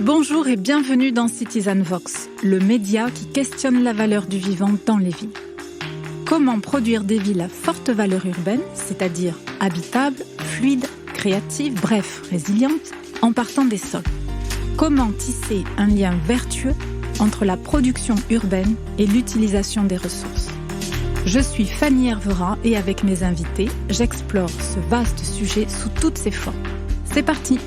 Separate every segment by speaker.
Speaker 1: Bonjour et bienvenue dans Citizen Vox, le média qui questionne la valeur du vivant dans les villes. Comment produire des villes à forte valeur urbaine, c'est-à-dire habitables, fluides, créatives, bref, résilientes, en partant des sols? Comment tisser un lien vertueux entre la production urbaine et l'utilisation des ressources? Je suis Fanny Hervera et avec mes invités, j'explore ce vaste sujet sous toutes ses formes. C'est parti!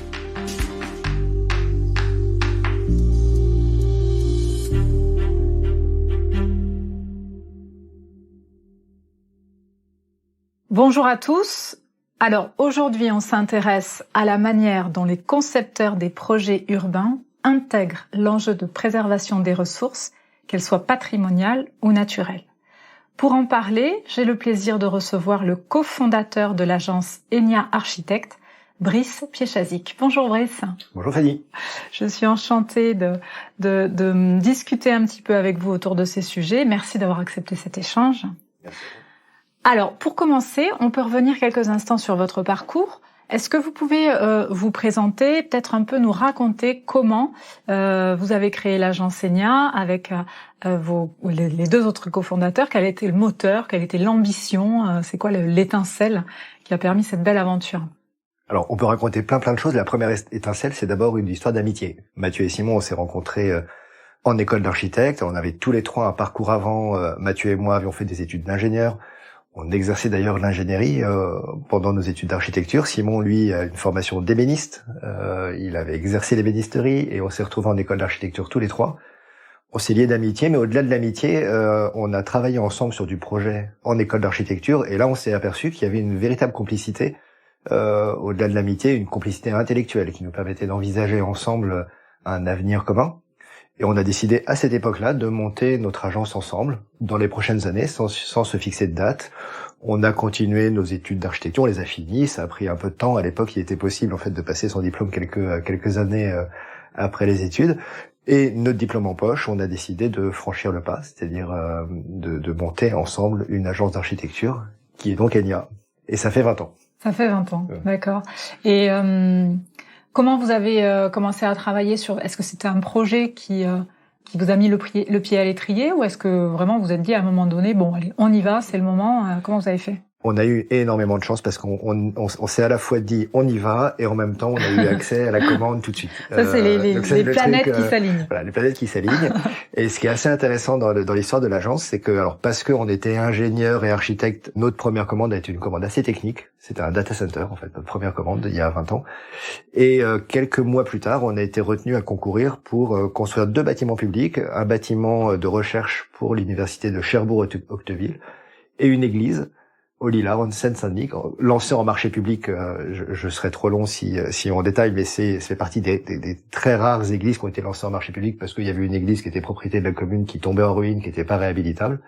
Speaker 1: Bonjour à tous. Alors aujourd'hui, on s'intéresse à la manière dont les concepteurs des projets urbains intègrent l'enjeu de préservation des ressources, qu'elles soient patrimoniales ou naturelles. Pour en parler, j'ai le plaisir de recevoir le cofondateur de l'agence Enya Architectes, Brice Piechasik. Bonjour Brice.
Speaker 2: Bonjour Fanny.
Speaker 1: Je suis enchantée de discuter un petit peu avec vous autour de ces sujets. Merci d'avoir accepté cet échange.
Speaker 2: Merci.
Speaker 1: Alors, pour commencer, on peut revenir quelques instants sur votre parcours. Est-ce que vous pouvez vous présenter, peut-être un peu nous raconter comment vous avez créé l'agence Enya avec les deux autres cofondateurs? Quel était le moteur? Quelle était l'ambition? C'est quoi l'étincelle qui a permis cette belle aventure?
Speaker 2: Alors, on peut raconter plein de choses. La première étincelle, c'est d'abord une histoire d'amitié. Mathieu et Simon, on s'est rencontrés en école d'architecte. On avait tous les trois un parcours avant. Mathieu et moi avions fait des études d'ingénieur. On exerçait d'ailleurs l'ingénierie pendant nos études d'architecture. Simon, lui, a une formation d'ébéniste. Il avait exercé l'ébénisterie et on s'est retrouvés en école d'architecture tous les trois. On s'est liés d'amitié, mais au-delà de l'amitié, on a travaillé ensemble sur du projet en école d'architecture. Et là, on s'est aperçu qu'il y avait une véritable complicité, au-delà de l'amitié, une complicité intellectuelle qui nous permettait d'envisager ensemble un avenir commun. Et on a décidé à cette époque-là de monter notre agence ensemble dans les prochaines années sans se fixer de date. On a continué nos études d'architecture, on les a finies, ça a pris un peu de temps. À l'époque, il était possible en fait de passer son diplôme quelques années après les études. Et notre diplôme en poche, on a décidé de franchir le pas, c'est-à-dire de monter ensemble une agence d'architecture qui est donc Enya. Et ça fait 20 ans.
Speaker 1: Ça fait 20 ans, d'accord. Et comment vous avez commencé à travailler sur... Est-ce que c'était un projet qui vous a mis le pied à l'étrier ou est-ce que vraiment vous êtes dit à un moment donné, bon allez, on y va, c'est le moment. Comment vous avez fait?
Speaker 2: On a eu énormément de chance parce qu'on s'est à la fois dit on y va et en même temps on a eu accès à la commande tout de suite.
Speaker 1: Ça c'est les planètes qui s'alignent.
Speaker 2: Voilà, les planètes qui s'alignent. Et ce qui est assez intéressant dans l'histoire de l'agence, c'est que alors parce qu'on était ingénieur et architecte, notre première commande a été une commande assez technique. C'était un data center en fait, notre première commande il y a 20 ans. Et quelques mois plus tard, on a été retenu à concourir pour construire 2 bâtiments publics, un bâtiment de recherche pour l'université de Cherbourg-Octeville et une église au Lilas, en Seine-Saint-Denis, lancé en marché public. Je serais trop long si on détaille, mais c'est fait partie des très rares églises qui ont été lancées en marché public parce qu'il y avait une église qui était propriété de la commune, qui tombait en ruine, qui n'était pas réhabilitable.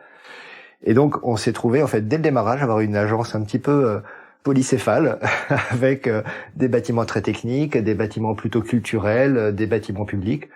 Speaker 2: Et donc, on s'est trouvé, en fait, dès le démarrage, avoir une agence un petit peu polycéphale, avec des bâtiments très techniques, des bâtiments plutôt culturels, des bâtiments publics.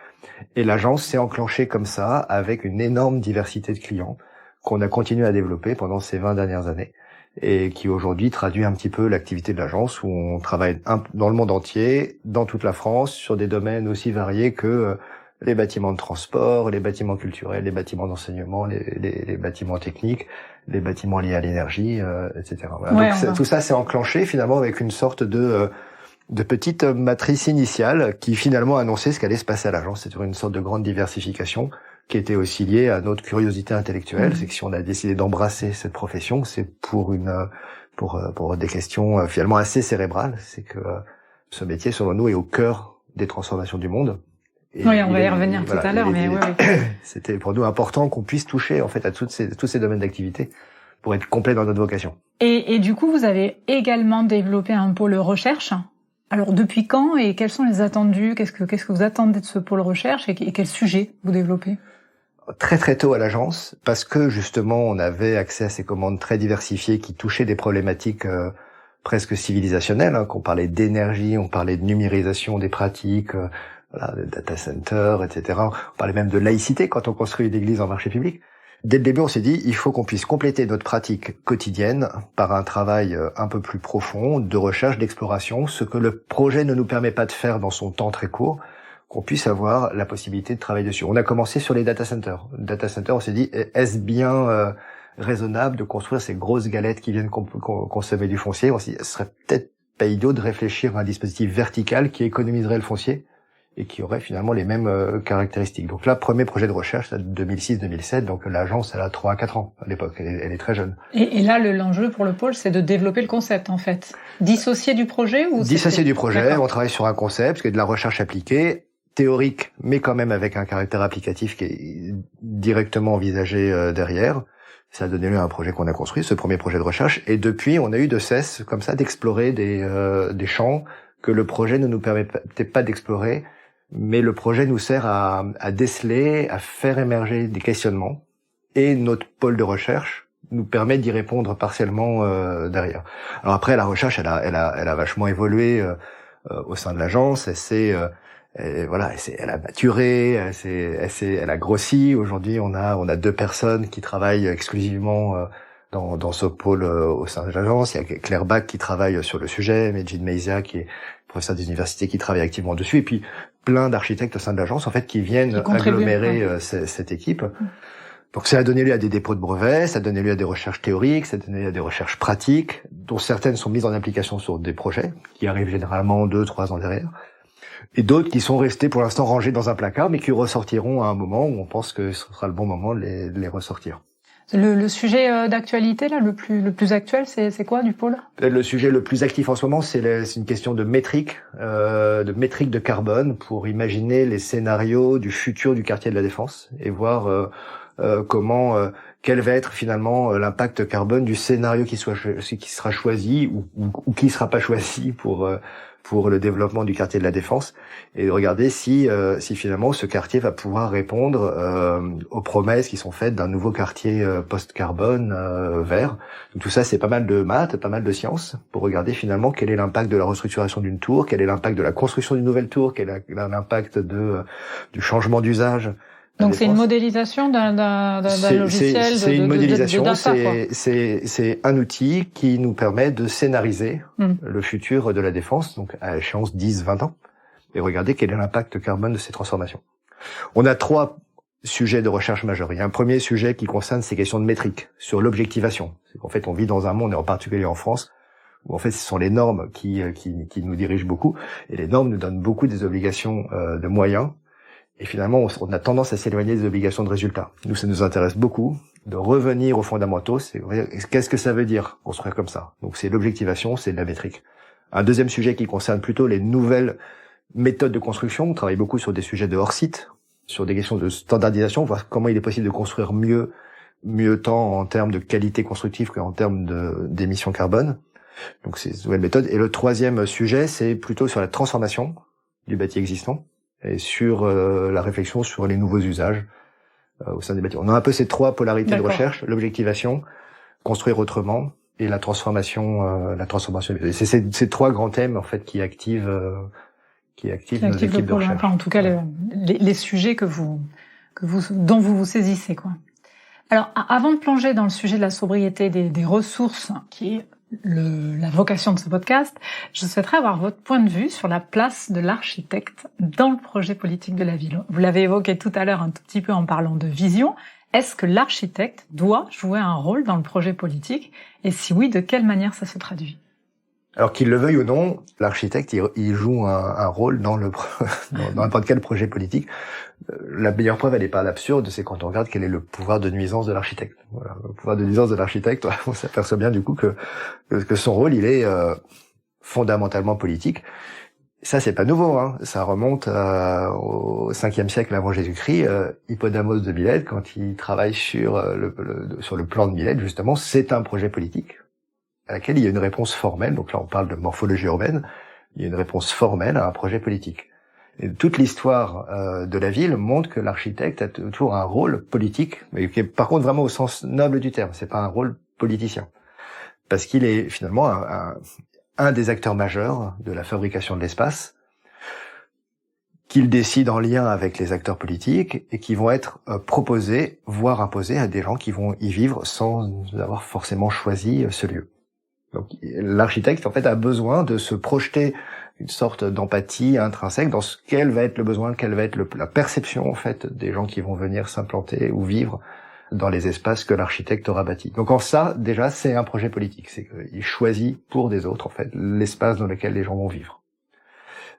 Speaker 2: Et l'agence s'est enclenchée comme ça, avec une énorme diversité de clients qu'on a continué à développer pendant ces 20 dernières années. Et qui aujourd'hui traduit un petit peu l'activité de l'agence où on travaille dans le monde entier, dans toute la France, sur des domaines aussi variés que les bâtiments de transport, les bâtiments culturels, les bâtiments d'enseignement, les bâtiments techniques, les bâtiments liés à l'énergie, etc. Voilà.
Speaker 1: Ouais,
Speaker 2: donc tout ça s'est enclenché finalement avec une sorte de petite matrice initiale qui finalement annonçait ce qu'allait se passer à l'agence. C'était une sorte de grande diversification qui était aussi liée à notre curiosité intellectuelle. C'est que si on a décidé d'embrasser cette profession, c'est pour des questions finalement assez cérébrales. C'est que ce métier, selon nous, est au cœur des transformations du monde.
Speaker 1: Et oui, on va y revenir tout à l'heure, mais oui.
Speaker 2: C'était pour nous important qu'on puisse toucher en fait à tous ces domaines d'activité pour être complet dans notre vocation.
Speaker 1: Et du coup, vous avez également développé un pôle recherche. Alors, depuis quand et quels sont les attendus? Qu'est-ce que vous attendez de ce pôle recherche et quel sujet vous développez?
Speaker 2: Très tôt à l'agence, parce que justement on avait accès à ces commandes très diversifiées qui touchaient des problématiques presque civilisationnelles, qu'on parlait d'énergie, on parlait de numérisation des pratiques, de data center, etc. On parlait même de laïcité quand on construit une église en marché public. Dès le début, on s'est dit, il faut qu'on puisse compléter notre pratique quotidienne par un travail un peu plus profond de recherche, d'exploration, ce que le projet ne nous permet pas de faire dans son temps très court. qu'on puisse avoir la possibilité de travailler dessus. On a commencé sur les data centers. Data centers, on s'est dit, est-ce bien raisonnable de construire ces grosses galettes qui viennent consommer du foncier? On s'est dit, ce serait peut-être pas idiot de réfléchir à un dispositif vertical qui économiserait le foncier et qui aurait finalement les mêmes caractéristiques. Donc là, premier projet de recherche, c'est 2006-2007, donc l'agence, elle a 3 à 4 ans à l'époque, elle est très jeune.
Speaker 3: Et là, l'enjeu pour le pôle, c'est de développer le concept, en fait. Dissocier du projet ou
Speaker 2: Dissocier du projet, on travaille sur un concept, qui est de la recherche appliquée, théorique, mais quand même avec un caractère applicatif qui est directement envisagé derrière. Ça a donné lieu à un projet qu'on a construit, ce premier projet de recherche, et depuis, on a eu de cesse, comme ça, d'explorer des champs que le projet ne nous permettait pas d'explorer, mais le projet nous sert à déceler, à faire émerger des questionnements, et notre pôle de recherche nous permet d'y répondre partiellement derrière. Alors après, la recherche, elle a vachement évolué au sein de l'agence. Elle a maturé, elle a grossi. Aujourd'hui, on a 2 personnes qui travaillent exclusivement dans ce pôle au sein de l'agence. Il y a Claire Bach qui travaille sur le sujet, Medjid Meizia qui est professeur des universités qui travaille activement dessus, et puis plein d'architectes au sein de l'agence en fait qui viennent agglomérer cette équipe. Donc ça a donné lieu à des dépôts de brevets, ça a donné lieu à des recherches théoriques, ça a donné lieu à des recherches pratiques, dont certaines sont mises en application sur des projets qui arrivent généralement 2-3 ans derrière, et d'autres qui sont restés pour l'instant rangés dans un placard, mais qui ressortiront à un moment où on pense que ce sera le bon moment de les ressortir.
Speaker 3: Le sujet d'actualité là, le plus actuel, c'est quoi du pôle?
Speaker 2: Le sujet le plus actif en ce moment, c'est une question de métrique de carbone pour imaginer les scénarios du futur du quartier de la Défense et voir quel va être finalement l'impact carbone du scénario qui sera choisi ou qui sera pas choisi pour le développement du quartier de la Défense, et regarder si finalement ce quartier va pouvoir répondre aux promesses qui sont faites d'un nouveau quartier post-carbone vert. Donc tout ça, c'est pas mal de maths, pas mal de sciences, pour regarder finalement quel est l'impact de la restructuration d'une tour, quel est l'impact de la construction d'une nouvelle tour, quel est l'impact du changement d'usage.
Speaker 3: Donc c'est une modélisation d'un logiciel
Speaker 2: c'est une modélisation,
Speaker 3: de data,
Speaker 2: c'est un outil qui nous permet de scénariser le futur de la Défense, donc à échéance 10-20 ans, et regarder quel est l'impact carbone de ces transformations. On a 3 sujets de recherche majeurs. Il y a un premier sujet qui concerne ces questions de métrique, sur l'objectivation. C'est qu'en fait, on vit dans un monde, et en particulier en France, où en fait ce sont les normes qui nous dirigent beaucoup, et les normes nous donnent beaucoup des obligations de moyens. Et finalement, on a tendance à s'éloigner des obligations de résultats. Nous, ça nous intéresse beaucoup de revenir aux fondamentaux. Qu'est-ce que ça veut dire construire comme ça? Donc, c'est l'objectivation, c'est de la métrique. Un deuxième sujet qui concerne plutôt les nouvelles méthodes de construction. On travaille beaucoup sur des sujets de hors-site, sur des questions de standardisation, voir comment il est possible de construire mieux tant en termes de qualité constructive qu'en termes d'émissions carbone. Donc, c'est une nouvelle méthode. Et le troisième sujet, c'est plutôt sur la transformation du bâti existant, et sur la réflexion sur les nouveaux usages au sein des bâtiments. On a un peu ces 3 polarités de recherche, l'objectivation, construire autrement, et la transformation. C'est ces 3 grands thèmes en fait qui activent nos équipes de recherche.
Speaker 3: Enfin, en tout cas, les sujets dont vous vous saisissez, quoi. Alors, avant de plonger dans le sujet de la sobriété des ressources, qui est la vocation de ce podcast, je souhaiterais avoir votre point de vue sur la place de l'architecte dans le projet politique de la ville. Vous l'avez évoqué tout à l'heure un tout petit peu en parlant de vision. Est-ce que l'architecte doit jouer un rôle dans le projet politique? Et si oui, de quelle manière ça se traduit?
Speaker 2: Alors qu'il le veuille ou non, l'architecte, il joue un rôle dans n'importe quel projet politique. La meilleure preuve, elle n'est pas à l'absurde, c'est quand on regarde quel est le pouvoir de nuisance de l'architecte. Voilà, le pouvoir de nuisance de l'architecte, on s'aperçoit bien du coup que son rôle, il est fondamentalement politique. Ça, c'est pas nouveau, hein. Ça remonte au 5e siècle avant Jésus-Christ. Hippodamos de Milet, quand il travaille sur le plan de Milet, justement, c'est un projet politique à laquelle il y a une réponse formelle. Donc là, on parle de morphologie urbaine. Il y a une réponse formelle à un projet politique. Et toute l'histoire de la ville montre que l'architecte a toujours un rôle politique, mais qui est par contre vraiment au sens noble du terme. C'est pas un rôle politicien, parce qu'il est finalement un des acteurs majeurs de la fabrication de l'espace, qu'il décide en lien avec les acteurs politiques et qui vont être proposés, voire imposés à des gens qui vont y vivre sans avoir forcément choisi ce lieu. Donc l'architecte en fait a besoin de se projeter une sorte d'empathie intrinsèque dans quel va être le besoin, quelle va être la perception en fait des gens qui vont venir s'implanter ou vivre dans les espaces que l'architecte aura bâtis. Donc en ça, déjà, c'est un projet politique. C'est qu'il choisit pour des autres, en fait, l'espace dans lequel les gens vont vivre.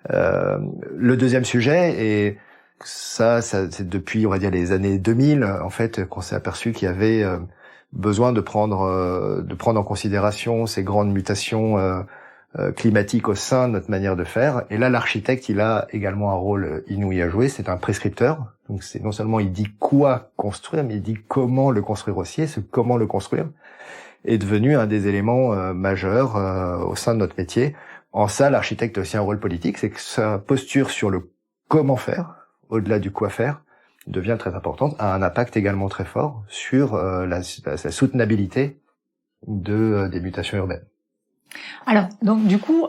Speaker 2: Le deuxième sujet, et ça c'est depuis, on va dire, les années 2000, en fait, qu'on s'est aperçu qu'il y avait besoin de prendre en considération ces grandes mutations climatique au sein de notre manière de faire. Et là, l'architecte, il a également un rôle inouï à jouer. C'est un prescripteur. Donc, c'est non seulement il dit quoi construire, mais il dit comment le construire aussi. Et ce comment le construire est devenu un des éléments majeurs au sein de notre métier. En ça, l'architecte a aussi un rôle politique. C'est que sa posture sur le comment faire, au-delà du quoi faire, devient très importante, a un impact également très fort sur la soutenabilité des mutations urbaines.
Speaker 3: Alors, donc du coup,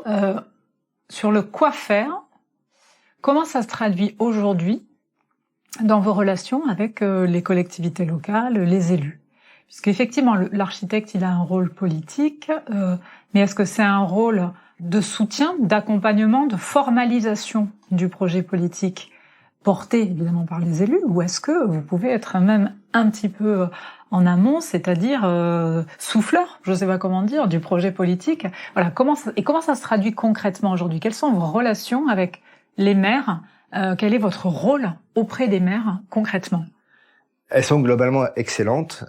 Speaker 3: sur le quoi faire, comment ça se traduit aujourd'hui dans vos relations avec les collectivités locales, les élus? Puisqu'effectivement, l'architecte, il a un rôle politique, mais est-ce que c'est un rôle de soutien, d'accompagnement, de formalisation du projet politique porté évidemment par les élus, ou est-ce que vous pouvez être même un petit peu en amont, c'est-à-dire souffleur, je ne sais pas comment dire, du projet politique? Voilà, comment ça se traduit concrètement aujourd'hui? Quelles sont vos relations avec les maires? Quel est votre rôle auprès des maires concrètement?
Speaker 2: Elles sont globalement excellentes.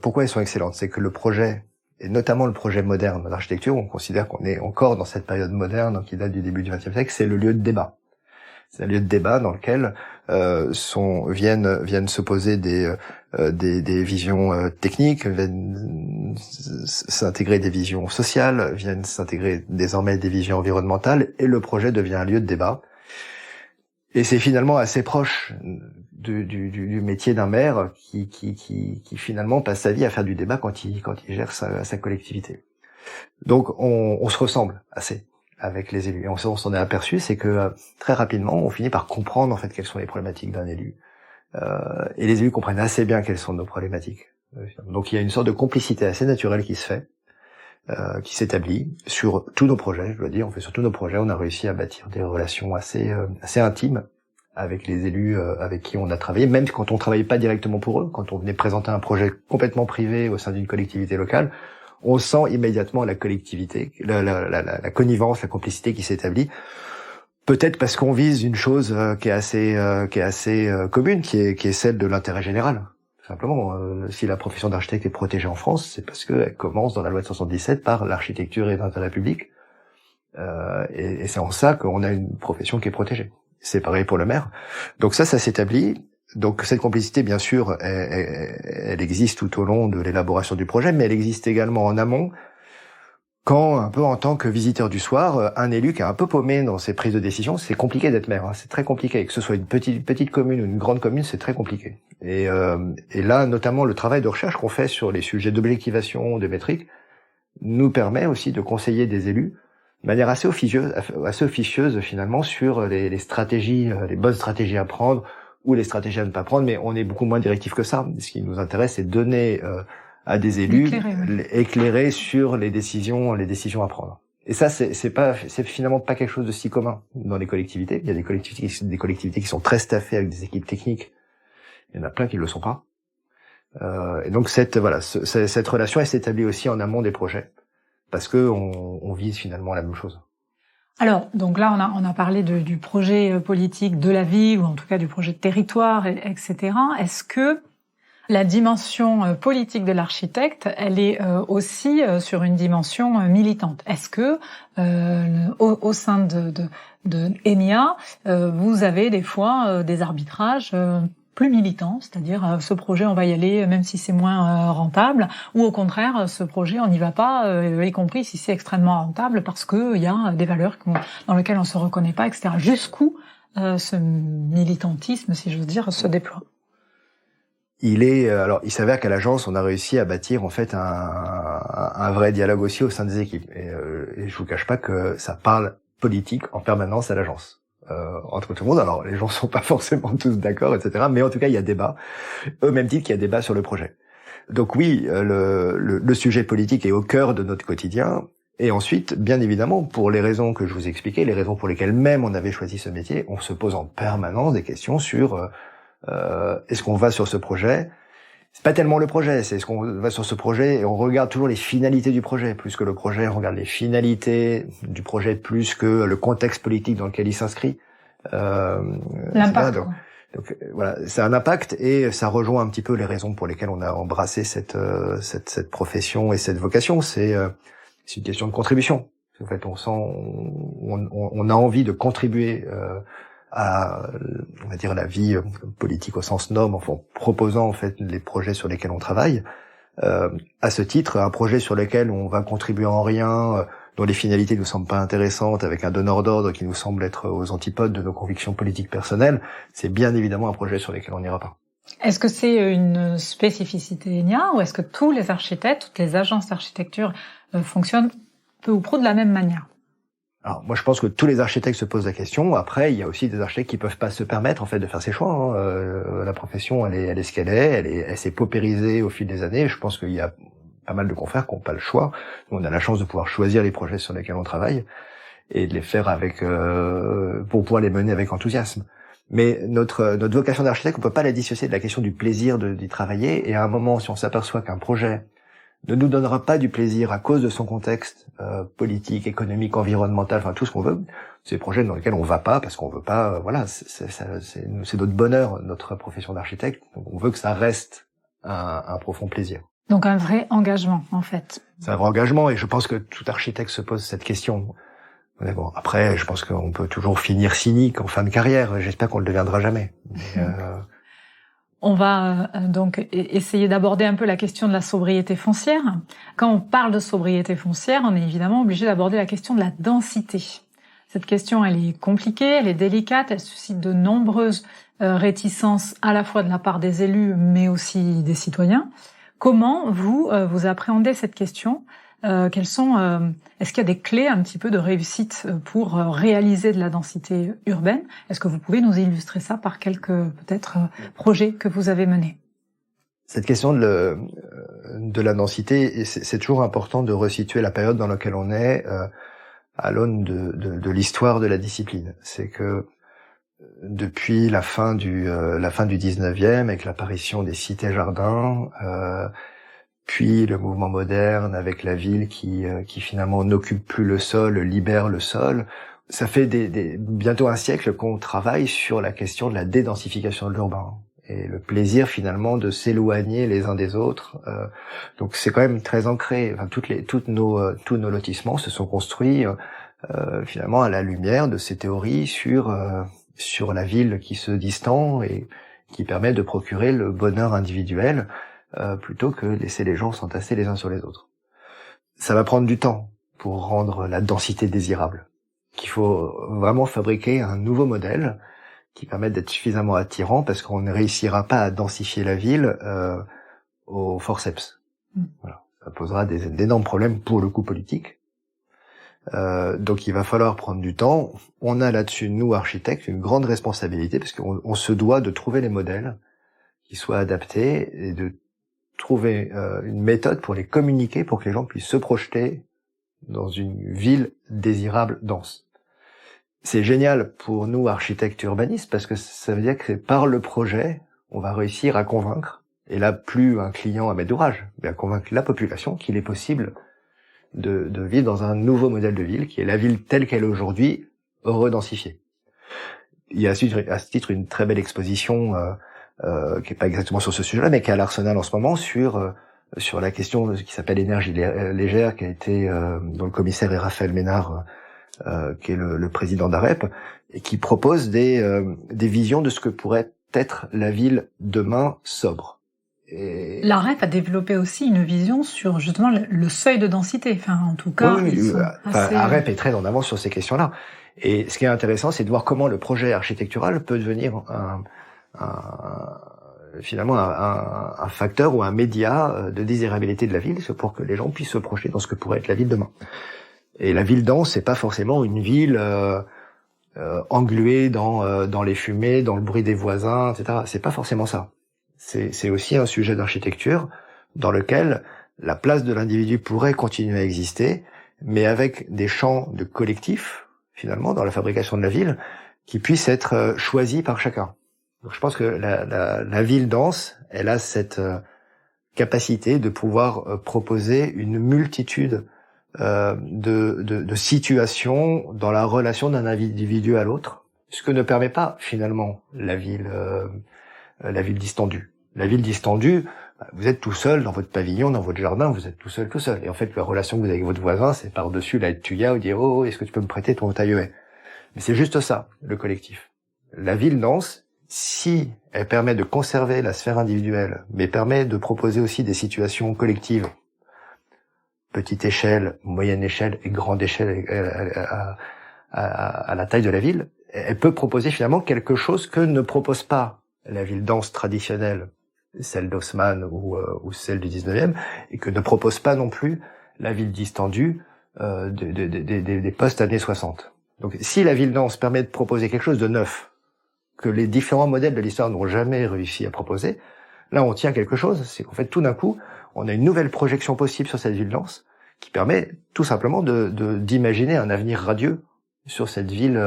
Speaker 2: Pourquoi elles sont excellentes? C'est que le projet, et notamment le projet moderne de l'architecture, on considère qu'on est encore dans cette période moderne qui date du début du XXe siècle, c'est le lieu de débat. C'est un lieu de débat dans lequel viennent s'opposer des visions techniques, viennent s'intégrer des visions sociales, viennent s'intégrer désormais des visions environnementales, et le projet devient un lieu de débat. Et c'est finalement assez proche du métier d'un maire qui finalement passe sa vie à faire du débat quand il gère sa collectivité. Donc on se ressemble assez avec les élus. Et on s'en est aperçu, c'est que très rapidement, on finit par comprendre en fait quelles sont les problématiques d'un élu. Et les élus comprennent assez bien quelles sont nos problématiques. Donc il y a une sorte de complicité assez naturelle qui se fait, qui s'établit sur tous nos projets, je dois dire. Sur tous nos projets, on a réussi à bâtir des relations assez intimes avec les élus avec qui on a travaillé, même quand on travaillait pas directement pour eux, quand on venait présenter un projet complètement privé au sein d'une collectivité locale. On sent immédiatement la collectivité, la connivence, la complicité qui s'établit. Peut-être parce qu'on vise une chose qui est assez commune, qui est celle de l'intérêt général. Simplement, si la profession d'architecte est protégée en France, c'est parce qu'elle commence dans la loi de 77 par l'architecture et d'intérêt public. Et c'est en ça qu'on a une profession qui est protégée. C'est pareil pour le maire. Donc ça s'établit. Donc cette complicité, bien sûr, elle existe tout au long de l'élaboration du projet, mais elle existe également en amont, quand, un peu en tant que visiteur du soir, un élu qui est un peu paumé dans ses prises de décision, c'est compliqué d'être maire, hein, c'est très compliqué. Que ce soit une petite commune ou une grande commune, c'est très compliqué. Et là, notamment, le travail de recherche qu'on fait sur les sujets d'objectivation, de métrique, nous permet aussi de conseiller des élus de manière assez officieuse finalement sur les stratégies, les bonnes stratégies à prendre, ou les stratégies à ne pas prendre, mais on est beaucoup moins directif que ça. Ce qui nous intéresse, c'est donner à des élus éclairés sur les décisions à prendre. Et ça, c'est finalement pas quelque chose de si commun dans les collectivités. Il y a des collectivités qui sont très staffées avec des équipes techniques. Il y en a plein qui ne le sont pas. Et donc cette relation, elle s'établit aussi en amont des projets, parce que on vise finalement la même chose.
Speaker 3: Alors, donc là, on a parlé du projet politique de la ville, ou en tout cas du projet de territoire, etc. Est-ce que la dimension politique de l'architecte, elle est aussi sur une dimension militante? Est-ce que au sein de ENIA, vous avez des fois des arbitrages plus militants, c'est-à-dire ce projet on va y aller même si c'est moins rentable, ou au contraire ce projet on n'y va pas, y compris si c'est extrêmement rentable parce que il y a des valeurs dans lesquelles on se reconnaît pas, etc. Jusqu'où ce militantisme, si j'ose dire, se déploie?
Speaker 2: Il s'avère qu'à l'agence, on a réussi à bâtir en fait un vrai dialogue aussi au sein des équipes. Et je vous cache pas que ça parle politique en permanence à l'agence. Entre tout le monde. Alors, les gens sont pas forcément tous d'accord, etc. Mais en tout cas, il y a débat. Au même titre qu'il y a débat sur le projet. Donc oui, le sujet politique est au cœur de notre quotidien. Et ensuite, bien évidemment, pour les raisons que je vous expliquais, les raisons pour lesquelles même on avait choisi ce métier, on se pose en permanence des questions sur est-ce qu'on va sur ce projet ? C'est pas tellement le projet, c'est est-ce qu'on va sur ce projet et on regarde toujours les finalités du projet, plus que le projet, on regarde les finalités du projet plus que le contexte politique dans lequel il s'inscrit.
Speaker 3: L'impact.
Speaker 2: Donc voilà, c'est un impact et ça rejoint un petit peu les raisons pour lesquelles on a embrassé cette profession et cette vocation. C'est une question de contribution. En fait, on a envie de contribuer à, on va dire, la vie politique au sens noble, en proposant en fait les projets sur lesquels on travaille. À ce titre, un projet sur lequel on va contribuer en rien, dont les finalités nous semblent pas intéressantes, avec un donneur d'ordre qui nous semble être aux antipodes de nos convictions politiques personnelles, c'est bien évidemment un projet sur lequel on n'ira pas.
Speaker 3: Est-ce que c'est une spécificité ENIA ou est-ce que tous les architectes, toutes les agences d'architecture fonctionnent peu ou prou de la même manière ?
Speaker 2: Alors moi je pense que tous les architectes se posent la question. Après il y a aussi des architectes qui peuvent pas se permettre en fait de faire ces choix. La profession elle est ce qu'elle est, elle s'est paupérisée au fil des années. Je pense qu'il y a pas mal de confrères qui n'ont pas le choix. On a la chance de pouvoir choisir les projets sur lesquels on travaille et de les faire avec pour pouvoir les mener avec enthousiasme. Mais notre vocation d'architecte, on peut pas la dissocier de la question du plaisir d'y travailler. Et à un moment, si on s'aperçoit qu'un projet ne nous donnera pas du plaisir à cause de son contexte politique, économique, environnemental, enfin tout ce qu'on veut, c'est des projets dans lesquels on va pas parce qu'on veut pas. Voilà, c'est notre bonheur, notre profession d'architecte. Donc on veut que ça reste un profond plaisir.
Speaker 3: Donc un vrai engagement, en fait.
Speaker 2: C'est un vrai engagement, et je pense que tout architecte se pose cette question. Mais bon, après, je pense qu'on peut toujours finir cynique en fin de carrière. J'espère qu'on le deviendra jamais. Mais,
Speaker 3: On va donc essayer d'aborder un peu la question de la sobriété foncière. Quand on parle de sobriété foncière, on est évidemment obligé d'aborder la question de la densité. Cette question, elle est compliquée, elle est délicate, elle suscite de nombreuses réticences à la fois de la part des élus, mais aussi des citoyens. Comment vous appréhendez cette question ? Est-ce qu'il y a des clés un petit peu de réussite pour réaliser de la densité urbaine ? Est-ce que vous pouvez nous illustrer ça par quelques peut-être projets que vous avez menés ?
Speaker 2: Cette question de la densité, c'est toujours important de resituer la période dans laquelle on est à l'aune de l'histoire de la discipline. C'est que depuis la fin du 19e, avec l'apparition des cités-jardins, puis le mouvement moderne avec la ville qui finalement n'occupe plus le sol, libère le sol. Ça fait bientôt un siècle qu'on travaille sur la question de la dédensification de l'urbain et le plaisir finalement de s'éloigner les uns des autres. Donc c'est quand même très ancré. Enfin, tous nos lotissements se sont construits finalement à la lumière de ces théories sur la ville qui se distend et qui permet de procurer le bonheur individuel plutôt que laisser les gens s'entasser les uns sur les autres. Ça va prendre du temps pour rendre la densité désirable. Qu'il faut vraiment fabriquer un nouveau modèle qui permette d'être suffisamment attirant parce qu'on ne réussira pas à densifier la ville au forceps. Voilà. Ça posera d'énormes problèmes pour le coup politique. Donc il va falloir prendre du temps. On a là-dessus, nous architectes, une grande responsabilité parce qu'on se doit de trouver les modèles qui soient adaptés et de trouver une méthode pour les communiquer pour que les gens puissent se projeter dans une ville désirable, dense. C'est génial pour nous architectes urbanistes parce que ça veut dire que par le projet, on va réussir à convaincre, et là plus un client à maître d'ouvrage, mais à convaincre la population qu'il est possible de vivre dans un nouveau modèle de ville qui est la ville telle qu'elle est aujourd'hui, redensifiée. Il y a à ce titre une très belle exposition qui est pas exactement sur ce sujet-là, mais qui est à l'Arsenal en ce moment sur la question qui s'appelle énergie légère, qui a été dont le commissaire est Raphaël Ménard, qui est le président d'AREP, et qui propose des visions de ce que pourrait être la ville demain sobre. Et
Speaker 3: l'AREP a développé aussi une vision sur justement le seuil de densité. Enfin, en tout cas,
Speaker 2: AREP est très en avance sur ces questions-là. Et ce qui est intéressant, c'est de voir comment le projet architectural peut devenir finalement un facteur ou un média de désirabilité de la ville, pour que les gens puissent se projeter dans ce que pourrait être la ville demain. Et la ville dense, c'est pas forcément une ville engluée dans les fumées, dans le bruit des voisins, etc. C'est pas forcément ça. C'est aussi un sujet d'architecture dans lequel la place de l'individu pourrait continuer à exister, mais avec des champs de collectif, finalement, dans la fabrication de la ville, qui puissent être choisis par chacun. Donc je pense que la ville dense, elle a cette capacité de pouvoir proposer une multitude de situations dans la relation d'un individu à l'autre, ce que ne permet pas finalement la ville distendue. La ville distendue, vous êtes tout seul dans votre pavillon, dans votre jardin, vous êtes tout seul. Et en fait, la relation que vous avez avec votre voisin, c'est par-dessus la tuya ou dire oh, est-ce que tu peux me prêter ton taille-haie. Mais c'est juste ça, le collectif. La ville dense, si elle permet de conserver la sphère individuelle, mais permet de proposer aussi des situations collectives, petite échelle, moyenne échelle et grande échelle à la taille de la ville, elle peut proposer finalement quelque chose que ne propose pas la ville dense traditionnelle, celle d'Haussmann ou celle du 19e, et que ne propose pas non plus la ville distendue des post-années 60. Donc si la ville dense permet de proposer quelque chose de neuf, que les différents modèles de l'histoire n'ont jamais réussi à proposer, là on tient quelque chose, c'est qu'en fait tout d'un coup, on a une nouvelle projection possible sur cette ville dense, qui permet tout simplement d'imaginer un avenir radieux sur cette ville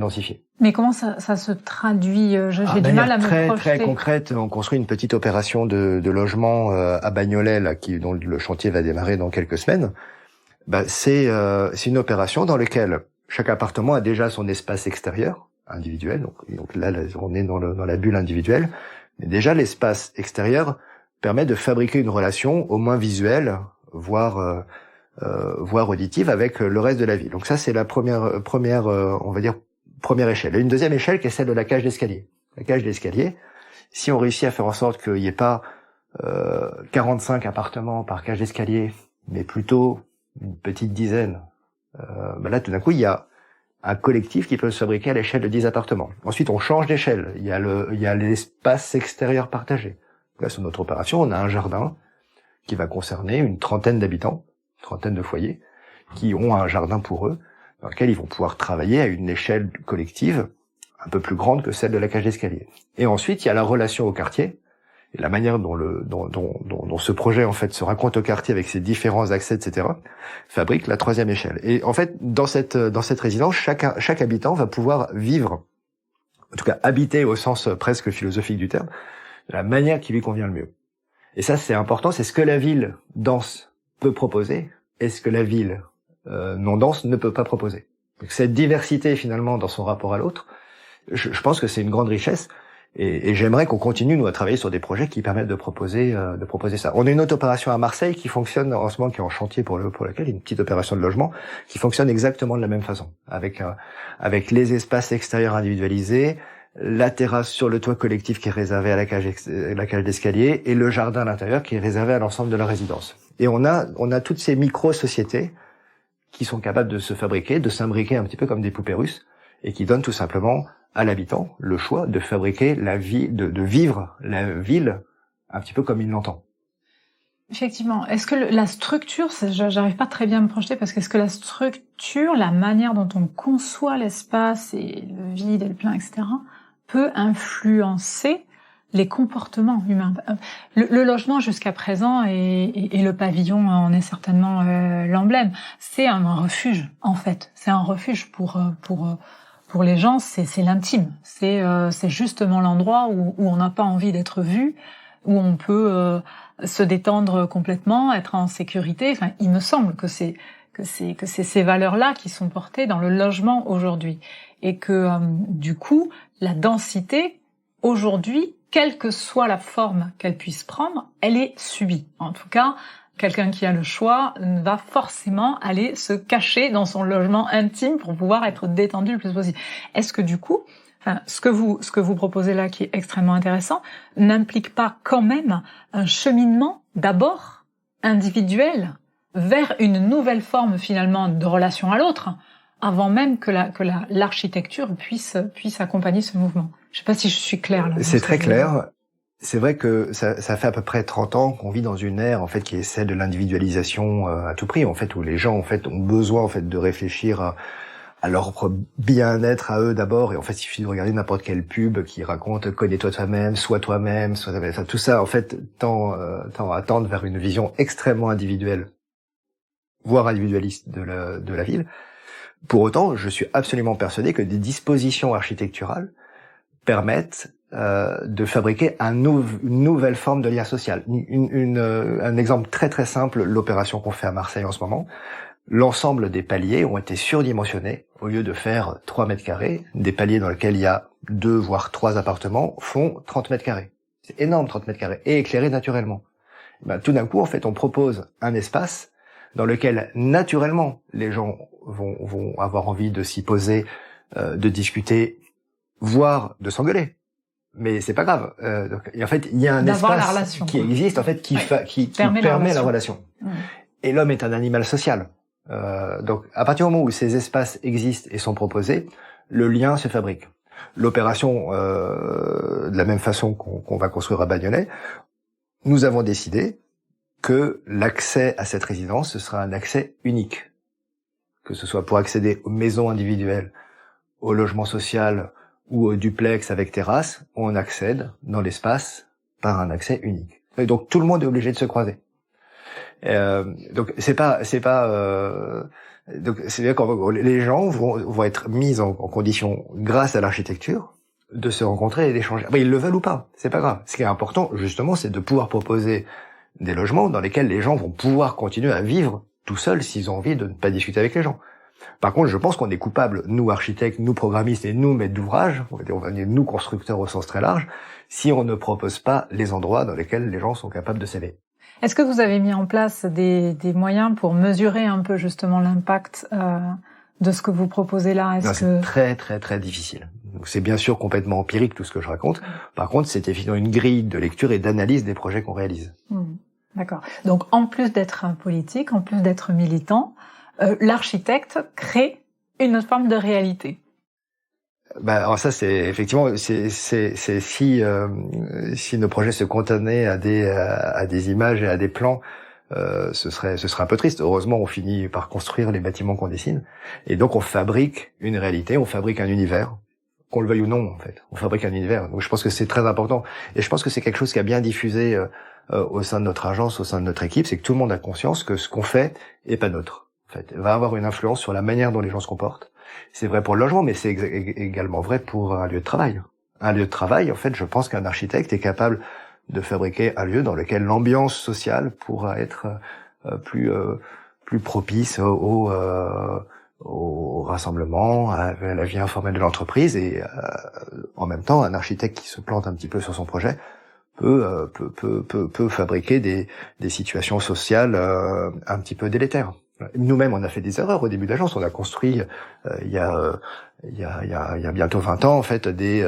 Speaker 2: densifiée.
Speaker 3: Mais comment ça se traduit? J'ai du mal à me projeter.
Speaker 2: Très concrète, on construit une petite opération de logement à Bagnolet, là, dont le chantier va démarrer dans quelques semaines. C'est une opération dans laquelle chaque appartement a déjà son espace extérieur individuel. Donc là, on est dans la bulle individuelle. Mais déjà, l'espace extérieur permet de fabriquer une relation au moins visuelle, voire auditive avec le reste de la ville. Donc ça, c'est la première, on va dire, première échelle. Et une deuxième échelle qui est celle de la cage d'escalier. La cage d'escalier, si on réussit à faire en sorte qu'il n'y ait pas 45 appartements par cage d'escalier, mais plutôt une petite dizaine, là, tout d'un coup, il y a un collectif qui peut se fabriquer à l'échelle de 10 appartements. Ensuite, on change d'échelle. Il y a l'espace extérieur partagé. Là, sur notre opération, on a un jardin qui va concerner une trentaine d'habitants, une trentaine de foyers, qui ont un jardin pour eux, dans lequel ils vont pouvoir travailler à une échelle collective un peu plus grande que celle de la cage d'escalier. Et ensuite, il y a la relation au quartier, et la manière dont ce projet, en fait, se raconte au quartier avec ses différents accès, etc., fabrique la troisième échelle. Et en fait, dans cette résidence, chaque habitant va pouvoir vivre, en tout cas habiter au sens presque philosophique du terme, de la manière qui lui convient le mieux. Et ça, c'est important, c'est ce que la ville dense peut proposer, et ce que la ville non dense ne peut pas proposer. Donc cette diversité, finalement, dans son rapport à l'autre, je pense que c'est une grande richesse, et j'aimerais qu'on continue, nous, à travailler sur des projets qui permettent de proposer ça. On a une autre opération à Marseille qui fonctionne en ce moment, qui est en chantier pour laquelle, une petite opération de logement, qui fonctionne exactement de la même façon, avec les espaces extérieurs individualisés, la terrasse sur le toit collectif qui est réservée à la cage d'escalier, et le jardin à l'intérieur qui est réservé à l'ensemble de la résidence. Et on a toutes ces micro-sociétés qui sont capables de se fabriquer, de s'imbriquer un petit peu comme des poupées russes, et qui donnent tout simplement à l'habitant le choix de fabriquer la vie, de vivre la ville un petit peu comme il l'entend.
Speaker 3: Effectivement. Est-ce que la structure, j'arrive pas très bien à me projeter, parce qu'est-ce que la structure, la manière dont on conçoit l'espace et le vide et le plein, etc., peut influencer les comportements humains? Le logement jusqu'à présent et le pavillon en est certainement l'emblème. C'est un refuge, en fait. C'est un refuge pour les gens, c'est l'intime. C'est justement l'endroit où on n'a pas envie d'être vu, où on peut se détendre complètement, être en sécurité. Enfin, il me semble que c'est ces valeurs-là qui sont portées dans le logement aujourd'hui, et que du coup, la densité aujourd'hui, quelle que soit la forme qu'elle puisse prendre, elle est subie. En tout cas, quelqu'un qui a le choix va forcément aller se cacher dans son logement intime pour pouvoir être détendu le plus possible. Est-ce que du coup, ce que vous proposez là, qui est extrêmement intéressant, n'implique pas quand même un cheminement d'abord individuel vers une nouvelle forme finalement de relation à l'autre, avant même que l'architecture puisse accompagner ce mouvement? Je sais pas si je suis claire là.
Speaker 2: C'est très clair. C'est vrai que ça fait à peu près 30 ans qu'on vit dans une ère, en fait, qui est celle de l'individualisation à tout prix, en fait, où les gens, en fait, ont besoin, en fait, de réfléchir à leur bien-être à eux d'abord. Et en fait, il suffit de regarder n'importe quelle pub qui raconte connais-toi toi-même, sois toi-même, tout ça, en fait, tend à tendre vers une vision extrêmement individuelle voire individualiste de la ville. Pour autant, je suis absolument persuadé que des dispositions architecturales permettent de fabriquer une nouvelle forme de lien social. Un exemple très très simple, l'opération qu'on fait à Marseille en ce moment. L'ensemble des paliers ont été surdimensionnés. Au lieu de faire 3 mètres carrés, des paliers dans lesquels il y a 2 voire 3 appartements font 30 mètres carrés. C'est énorme, 30 mètres carrés, et éclairé naturellement. Tout d'un coup, en fait, on propose un espace dans lequel, naturellement, les gens vont avoir envie de s'y poser, de discuter, voire de s'engueuler. Mais c'est pas grave. Et en fait, il y a un espace qui existe, en fait, qui permet la relation. Et l'homme est un animal social. Donc, à partir du moment où ces espaces existent et sont proposés, le lien se fabrique. L'opération, de la même façon qu'on va construire à Bagnolet, nous avons décidé que l'accès à cette résidence, ce sera un accès unique. Que ce soit pour accéder aux maisons individuelles, au logement social ou au duplex avec terrasse, on accède dans l'espace par un accès unique. Et donc tout le monde est obligé de se croiser. Donc donc c'est-à-dire que les gens vont être mis en condition, grâce à l'architecture, de se rencontrer et d'échanger. Ils le veulent ou pas, c'est pas grave. Ce qui est important, justement, c'est de pouvoir proposer des logements dans lesquels les gens vont pouvoir continuer à vivre tout seuls s'ils ont envie de ne pas discuter avec les gens. Par contre, je pense qu'on est coupable, nous architectes, nous programmistes et nous maîtres d'ouvrage, on va dire nous constructeurs au sens très large, si on ne propose pas les endroits dans lesquels les gens sont capables de s'élever.
Speaker 3: Est-ce que vous avez mis en place des moyens pour mesurer un peu justement l'impact de ce que vous proposez là?
Speaker 2: C'est très très très difficile. Donc c'est bien sûr complètement empirique tout ce que je raconte. Par contre, c'est évidemment une grille de lecture et d'analyse des projets qu'on réalise.
Speaker 3: D'accord. Donc en plus d'être un politique, en plus d'être militant, l'architecte crée une forme de réalité.
Speaker 2: Alors ça, c'est effectivement, c'est si nos projets se cantonnaient à des images et à des plans, ce serait un peu triste. Heureusement, on finit par construire les bâtiments qu'on dessine, et donc on fabrique une réalité, on fabrique un univers, qu'on le veuille ou non, en fait. On fabrique un univers. Donc je pense que c'est très important, et je pense que c'est quelque chose qui a bien diffusé au sein de notre agence, au sein de notre équipe, c'est que tout le monde a conscience que ce qu'on fait est pas neutre. En fait, va avoir une influence sur la manière dont les gens se comportent. C'est vrai pour le logement, mais c'est également vrai pour un lieu de travail. Un lieu de travail, en fait, je pense qu'un architecte est capable de fabriquer un lieu dans lequel l'ambiance sociale pourra être plus propice au rassemblement, à la vie informelle de l'entreprise, et en même temps, un architecte qui se plante un petit peu sur son projet peut fabriquer des situations sociales un petit peu délétères. Nous-mêmes, on a fait des erreurs au début de l'agence. On a construit il y a bientôt 20 ans, en fait, des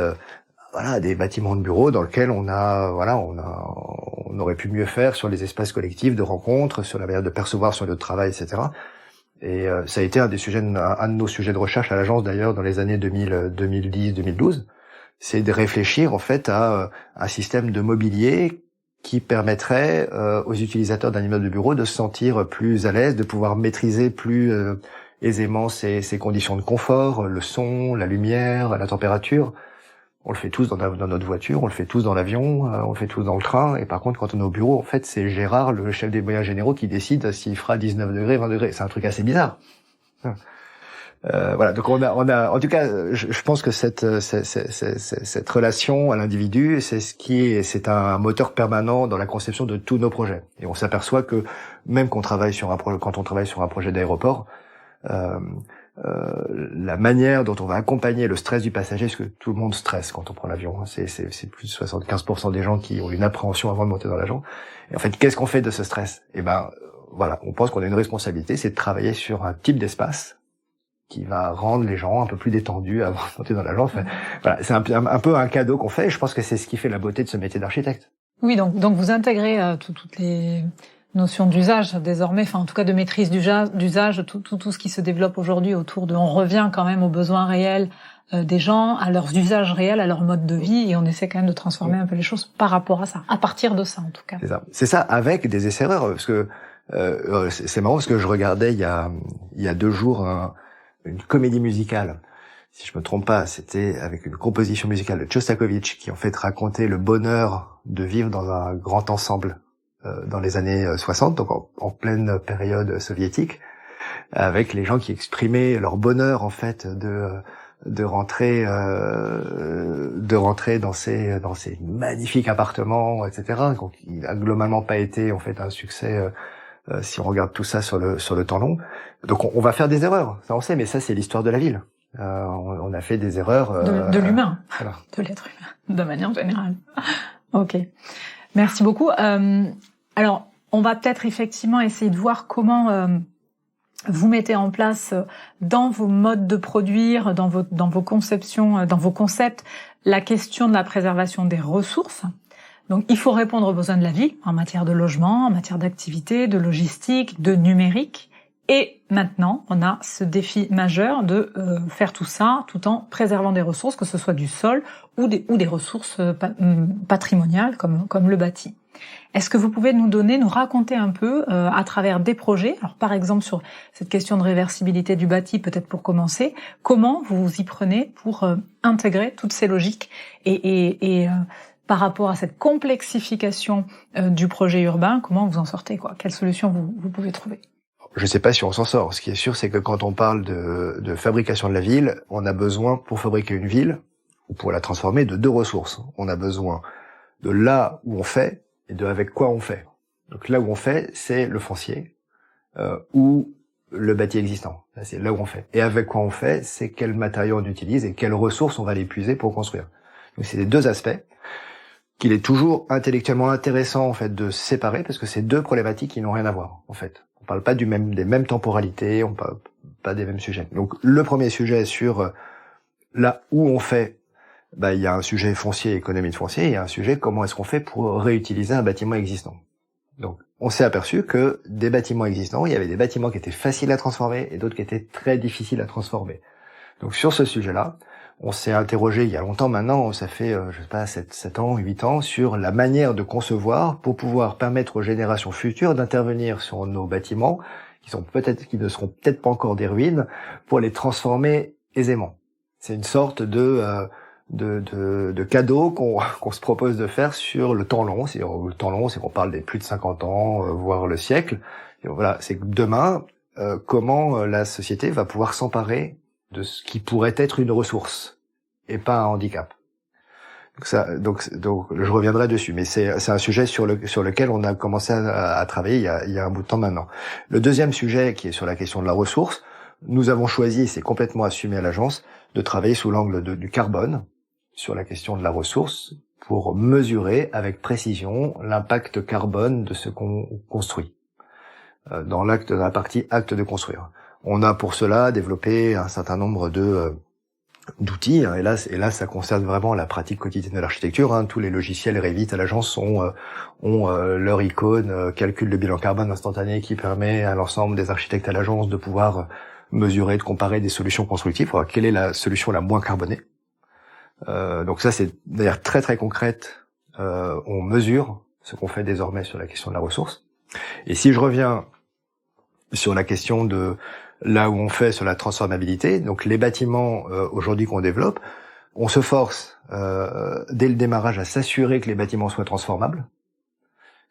Speaker 2: bâtiments de bureaux dans lesquels on aurait pu mieux faire sur les espaces collectifs de rencontres, sur la manière de percevoir son lieu de travail, etc. Et ça a été un de nos sujets de recherche à l'agence, d'ailleurs, dans les années 2010-2012. C'est de réfléchir, en fait, à un système de mobilier qui permettrait aux utilisateurs d'un immeuble de bureau de se sentir plus à l'aise, de pouvoir maîtriser plus aisément ses conditions de confort, le son, la lumière, la température. On le fait tous dans notre voiture, on le fait tous dans l'avion, on le fait tous dans le train. Et par contre, quand on est au bureau, en fait, c'est Gérard, le chef des moyens généraux, qui décide s'il fera 19 degrés, 20 degrés. C'est un truc assez bizarre. Donc on a, en tout cas, je pense que cette relation à l'individu, c'est un moteur permanent dans la conception de tous nos projets. Et on s'aperçoit que même quand on travaille sur un projet d'aéroport, la manière dont on va accompagner le stress du passager, parce que tout le monde stresse quand on prend l'avion, c'est plus de 75% des gens qui ont une appréhension avant de monter dans l'avion. Et en fait, qu'est-ce qu'on fait de ce stress? On pense qu'on a une responsabilité, c'est de travailler sur un type d'espace qui va rendre les gens un peu plus détendus avant de monter dans l'agence. C'est un peu un cadeau qu'on fait, et je pense que c'est ce qui fait la beauté de ce métier d'architecte.
Speaker 3: Oui, donc vous intégrez toutes les notions d'usage désormais, en tout cas de maîtrise d'usage, tout ce qui se développe aujourd'hui autour on revient quand même aux besoins réels des gens, à leurs usages réels, à leur mode de vie, et on essaie quand même de transformer un peu les choses par rapport à ça, à partir de ça en tout cas.
Speaker 2: C'est ça, avec des essais-erreurs, parce que c'est marrant, parce que je regardais il y a 2 jours une comédie musicale, si je me trompe pas, c'était avec une composition musicale de Shostakovich, qui en fait racontait le bonheur de vivre dans un grand ensemble dans les années 60, donc en pleine période soviétique, avec les gens qui exprimaient leur bonheur en fait de rentrer dans ces magnifiques appartements, etc. Donc, il a globalement pas été en fait un succès si on regarde tout ça sur le temps long. Donc on va faire des erreurs, ça on sait, mais ça c'est l'histoire de la ville. On a fait des erreurs
Speaker 3: de l'humain,
Speaker 2: voilà.
Speaker 3: De l'être humain, de manière générale. Ok, merci beaucoup. Alors on va peut-être effectivement essayer de voir comment vous mettez en place dans vos modes de produire, dans vos conceptions, dans vos concepts, la question de la préservation des ressources. Donc, il faut répondre aux besoins de la vie en matière de logement, en matière d'activité, de logistique, de numérique. Et maintenant, on a ce défi majeur de faire tout ça tout en préservant des ressources, que ce soit du sol ou des ressources patrimoniales comme le bâti. Est-ce que vous pouvez nous raconter un peu à travers des projets, alors par exemple sur cette question de réversibilité du bâti, peut-être pour commencer, comment vous vous y prenez pour intégrer toutes ces logiques et par rapport à cette complexification du projet urbain, comment vous en sortez, quoi? Quelles solutions vous pouvez trouver?
Speaker 2: Je ne sais pas si on s'en sort. Ce qui est sûr, c'est que quand on parle de fabrication de la ville, on a besoin, pour fabriquer une ville, ou pour la transformer, de deux ressources. On a besoin de là où on fait, et de avec quoi on fait. Donc là où on fait, c'est le foncier, ou le bâti existant. Là, c'est là où on fait. Et avec quoi on fait, c'est quels matériaux on utilise et quelles ressources on va l'épuiser pour construire. Donc c'est les deux aspects qu'il est toujours intellectuellement intéressant en fait de séparer, parce que c'est deux problématiques qui n'ont rien à voir en fait. On parle pas des mêmes temporalités, on parle pas des mêmes sujets. Donc le premier sujet sur là où on fait, il y a un sujet foncier, économie de foncier, et il y a un sujet comment est-ce qu'on fait pour réutiliser un bâtiment existant. Donc on s'est aperçu que des bâtiments existants, il y avait des bâtiments qui étaient faciles à transformer et d'autres qui étaient très difficiles à transformer. Donc sur ce sujet-là, on s'est interrogé il y a longtemps maintenant, ça fait, 7 ans, 8 ans, sur la manière de concevoir pour pouvoir permettre aux générations futures d'intervenir sur nos bâtiments, qui ne seront peut-être pas encore des ruines, pour les transformer aisément. C'est une sorte de cadeau qu'on se propose de faire sur le temps long. Le temps long, c'est qu'on parle des plus de 50 ans, voire le siècle. Et voilà, c'est que demain, comment la société va pouvoir s'emparer de ce qui pourrait être une ressource et pas un handicap. Donc je reviendrai dessus, mais c'est un sujet sur lequel on a commencé à travailler il y a un bout de temps maintenant. Le deuxième sujet, qui est sur la question de la ressource, nous avons choisi, c'est complètement assumé à l'agence, de travailler sous l'angle du carbone sur la question de la ressource pour mesurer avec précision l'impact carbone de ce qu'on construit dans la partie acte de construire. On a pour cela développé un certain nombre d'outils, hein, et là ça concerne vraiment la pratique quotidienne de l'architecture, hein. Tous les logiciels Revit à l'agence ont leur icône calcul de bilan carbone instantané qui permet à l'ensemble des architectes à l'agence de pouvoir mesurer, de comparer des solutions constructives, pour voir quelle est la solution la moins carbonée. Donc ça c'est d'ailleurs très très concrète, on mesure ce qu'on fait désormais sur la question de la ressource. Et si je reviens sur la question de là où on fait sur la transformabilité, donc les bâtiments aujourd'hui qu'on développe, on se force dès le démarrage à s'assurer que les bâtiments soient transformables.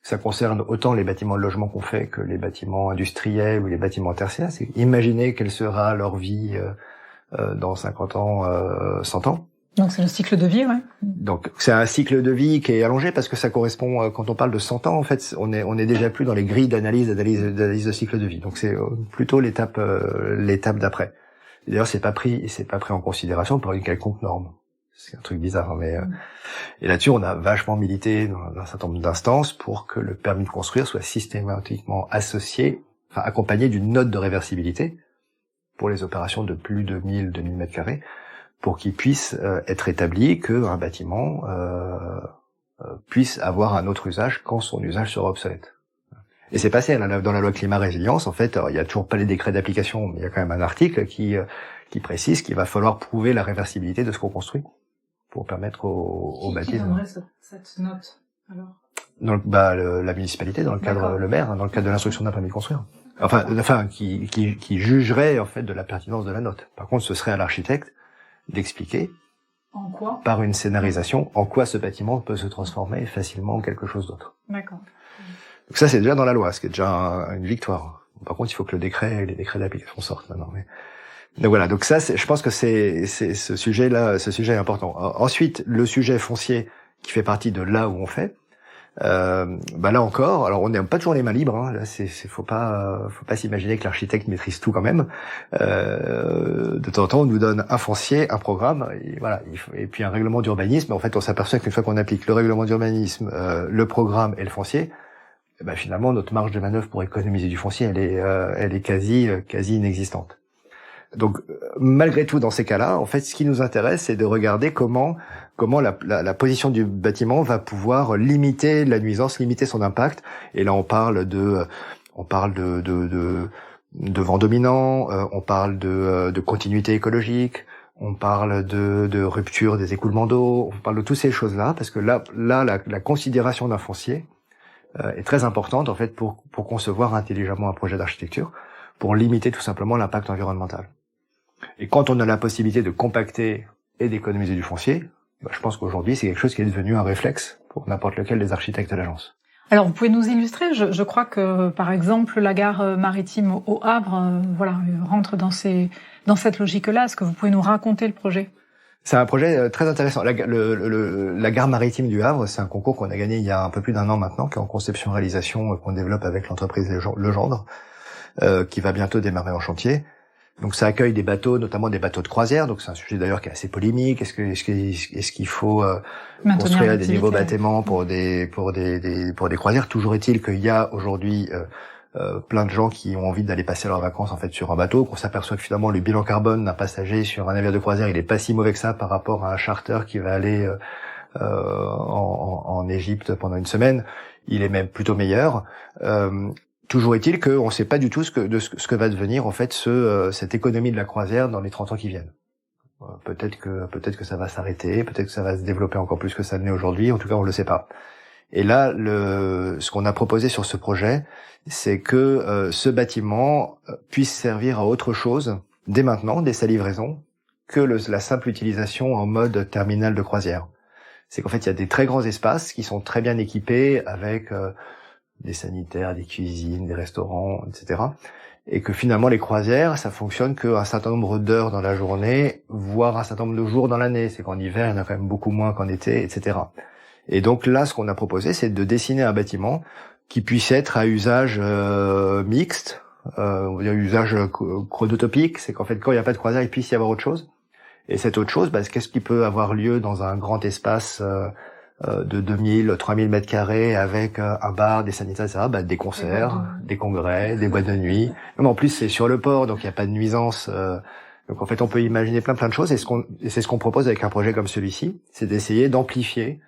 Speaker 2: Ça concerne autant les bâtiments de logement qu'on fait que les bâtiments industriels ou les bâtiments tertiaires. C'est imaginer quelle sera leur vie dans 50 ans, 100 ans.
Speaker 3: Donc c'est le cycle de vie, ouais.
Speaker 2: Donc c'est un cycle de vie qui est allongé parce que ça correspond, quand on parle de 100 ans, en fait, on est déjà plus dans les grilles d'analyse de cycle de vie. Donc c'est plutôt l'étape d'après. D'ailleurs c'est pas pris en considération par une quelconque norme. C'est un truc bizarre, mais et là-dessus on a vachement milité dans un certain nombre d'instances pour que le permis de construire soit systématiquement accompagné d'une note de réversibilité pour les opérations de plus de 2000 mètres carrés, pour qu'il puisse être établi qu'un bâtiment puisse avoir un autre usage quand son usage sera obsolète. Et c'est passé dans la loi climat résilience, en fait, il y a toujours pas les décrets d'application, mais il y a quand même un article qui précise qu'il va falloir prouver la réversibilité de ce qu'on construit pour permettre aux bâtiments.
Speaker 3: Qui donnerait cette note alors?
Speaker 2: La municipalité, dans le cadre, le maire, dans le cadre de l'instruction d'un permis de construire. Enfin, qui jugerait en fait de la pertinence de la note. Par contre, ce serait à l'architecte d'expliquer
Speaker 3: en quoi,
Speaker 2: par une scénarisation, en quoi ce bâtiment peut se transformer facilement en quelque chose d'autre.
Speaker 3: D'accord.
Speaker 2: Donc ça, c'est déjà dans la loi, ce qui est déjà une victoire. Par contre, il faut que les décrets d'application sortent maintenant. Donc voilà, donc ça, je pense que c'est ce sujet-là, ce sujet est important. Ensuite, le sujet foncier qui fait partie de là où on fait. Là encore, alors on n'est pas toujours les mains libres. Hein, là, faut pas s'imaginer que l'architecte maîtrise tout quand même. De temps en temps, on nous donne un foncier, un programme, et voilà, et puis un règlement d'urbanisme. En fait, on s'aperçoit qu'une fois qu'on applique le règlement d'urbanisme, le programme et le foncier, finalement, notre marge de manœuvre pour économiser du foncier, elle est quasi inexistante. Donc, malgré tout, dans ces cas-là, en fait, ce qui nous intéresse, c'est de regarder comment la position du bâtiment va pouvoir limiter la nuisance, limiter son impact. Et là, on parle de vent dominant, on parle de continuité écologique, on parle de rupture des écoulements d'eau, on parle de toutes ces choses-là, parce que là, la considération d'un foncier est très importante, en fait, pour concevoir intelligemment un projet d'architecture, pour limiter tout simplement l'impact environnemental. Et quand on a la possibilité de compacter et d'économiser du foncier, je pense qu'aujourd'hui, c'est quelque chose qui est devenu un réflexe pour n'importe lequel des architectes de l'agence.
Speaker 3: Alors, vous pouvez nous illustrer, je crois que, par exemple, la gare maritime au Havre, rentre dans cette logique-là. Est-ce que vous pouvez nous raconter le projet ?
Speaker 2: C'est un projet très intéressant. La gare maritime du Havre, c'est un concours qu'on a gagné il y a un peu plus d'1 an maintenant, qui est en conception-réalisation, qu'on développe avec l'entreprise Legendre, qui va bientôt démarrer en chantier. Donc ça accueille des bateaux, notamment des bateaux de croisière. Donc c'est un sujet d'ailleurs qui est assez polémique. Est-ce qu'il faut construire des nouveaux bâtiments pour des croisières? Toujours est-il qu'il y a aujourd'hui plein de gens qui ont envie d'aller passer leurs vacances en fait sur un bateau, qu'on s'aperçoit que finalement le bilan carbone d'un passager sur un navire de croisière, il est pas si mauvais que ça par rapport à un charter qui va aller en Égypte pendant une semaine. Il est même plutôt meilleur. Toujours est-il qu'on ne sait pas du tout ce que va devenir en fait cette économie de la croisière dans les 30 ans qui viennent. Peut-être que ça va s'arrêter, peut-être que ça va se développer encore plus que ça ne l'est aujourd'hui. En tout cas, on le sait pas. Et là, ce qu'on a proposé sur ce projet, c'est que ce bâtiment puisse servir à autre chose dès maintenant, dès sa livraison, que la simple utilisation en mode terminal de croisière. C'est qu'en fait, il y a des très grands espaces qui sont très bien équipés avec des sanitaires, des cuisines, des restaurants, etc. Et que finalement, les croisières, ça fonctionne qu'un certain nombre d'heures dans la journée, voire un certain nombre de jours dans l'année. C'est qu'en hiver, il y en a quand même beaucoup moins qu'en été, etc. Et donc là, ce qu'on a proposé, c'est de dessiner un bâtiment qui puisse être à usage mixte, on va dire usage chronotopique, c'est qu'en fait, quand il n'y a pas de croisière, il puisse y avoir autre chose. Et cette autre chose, qu'est-ce qui peut avoir lieu dans un grand espace de 2000, 3000 mètres carrés avec un bar, des sanitaires, etc. Des concerts, des congrès, des boîtes de nuit. Mais en plus, c'est sur le port, donc il n'y a pas de nuisance. Donc en fait, on peut imaginer plein de choses. Et c'est ce qu'on propose avec un projet comme celui-ci, c'est d'essayer d'amplifier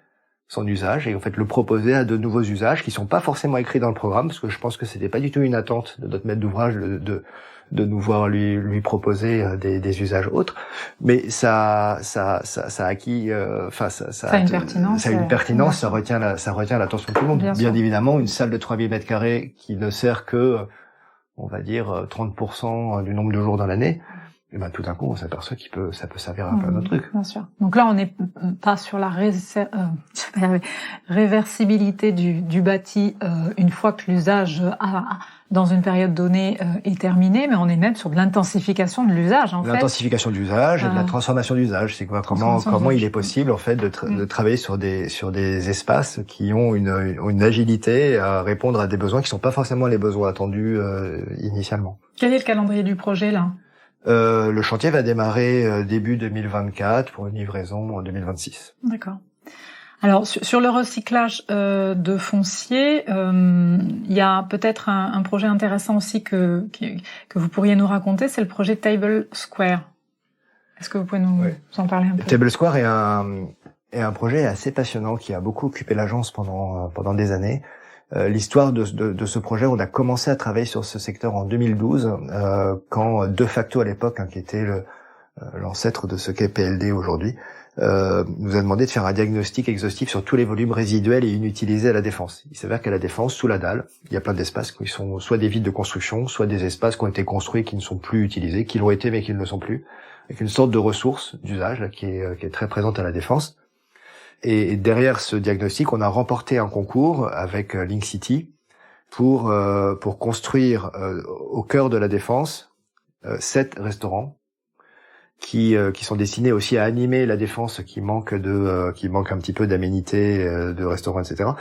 Speaker 2: son usage et en fait le proposer à de nouveaux usages qui sont pas forcément écrits dans le programme, parce que je pense que c'était pas du tout une attente de notre maître d'ouvrage de nous voir lui proposer des usages autres, mais ça a acquis, ça a une pertinence, ça retient l'attention de tout le monde. Bien évidemment, une salle de 3000 mètres carrés qui ne sert que, on va dire, 30% du nombre de jours dans l'année. Et tout d'un coup, on s'aperçoit ça peut servir à plein d'autres trucs.
Speaker 3: Bien sûr. Donc là, on n'est pas sur la réversibilité du bâti une fois que l'usage dans une période donnée est terminé, mais on est même sur de l'intensification de l'usage, en fait.
Speaker 2: L'intensification d'usage et de la transformation d'usage. C'est comment il est possible, en fait, de travailler sur des espaces qui ont une agilité à répondre à des besoins qui sont pas forcément les besoins attendus initialement.
Speaker 3: Quel est le calendrier du projet, là?
Speaker 2: Le chantier va démarrer début 2024 pour une livraison en 2026.
Speaker 3: D'accord. Alors sur le recyclage de foncier, il y a peut-être un projet intéressant aussi que vous pourriez nous raconter, c'est le projet Table Square. Est-ce que vous pouvez nous en parler un peu?
Speaker 2: Table Square est un projet assez passionnant qui a beaucoup occupé l'agence pendant des années. L'histoire de ce projet, on a commencé à travailler sur ce secteur en 2012, quand De Facto à l'époque, qui était l'ancêtre de ce qu'est PLD aujourd'hui, nous a demandé de faire un diagnostic exhaustif sur tous les volumes résiduels et inutilisés à la Défense. Il s'avère qu'à la Défense, sous la dalle, il y a plein d'espaces qui sont soit des vides de construction, soit des espaces qui ont été construits qui ne sont plus utilisés, qui l'ont été mais qui ne le sont plus, avec une sorte de ressource d'usage qui est très présente à la Défense. Et derrière ce diagnostic, on a remporté un concours avec Link City pour construire au cœur de la Défense 7 restaurants qui sont destinés aussi à animer la Défense qui manque un petit peu d'aménités, de restaurants, etc.,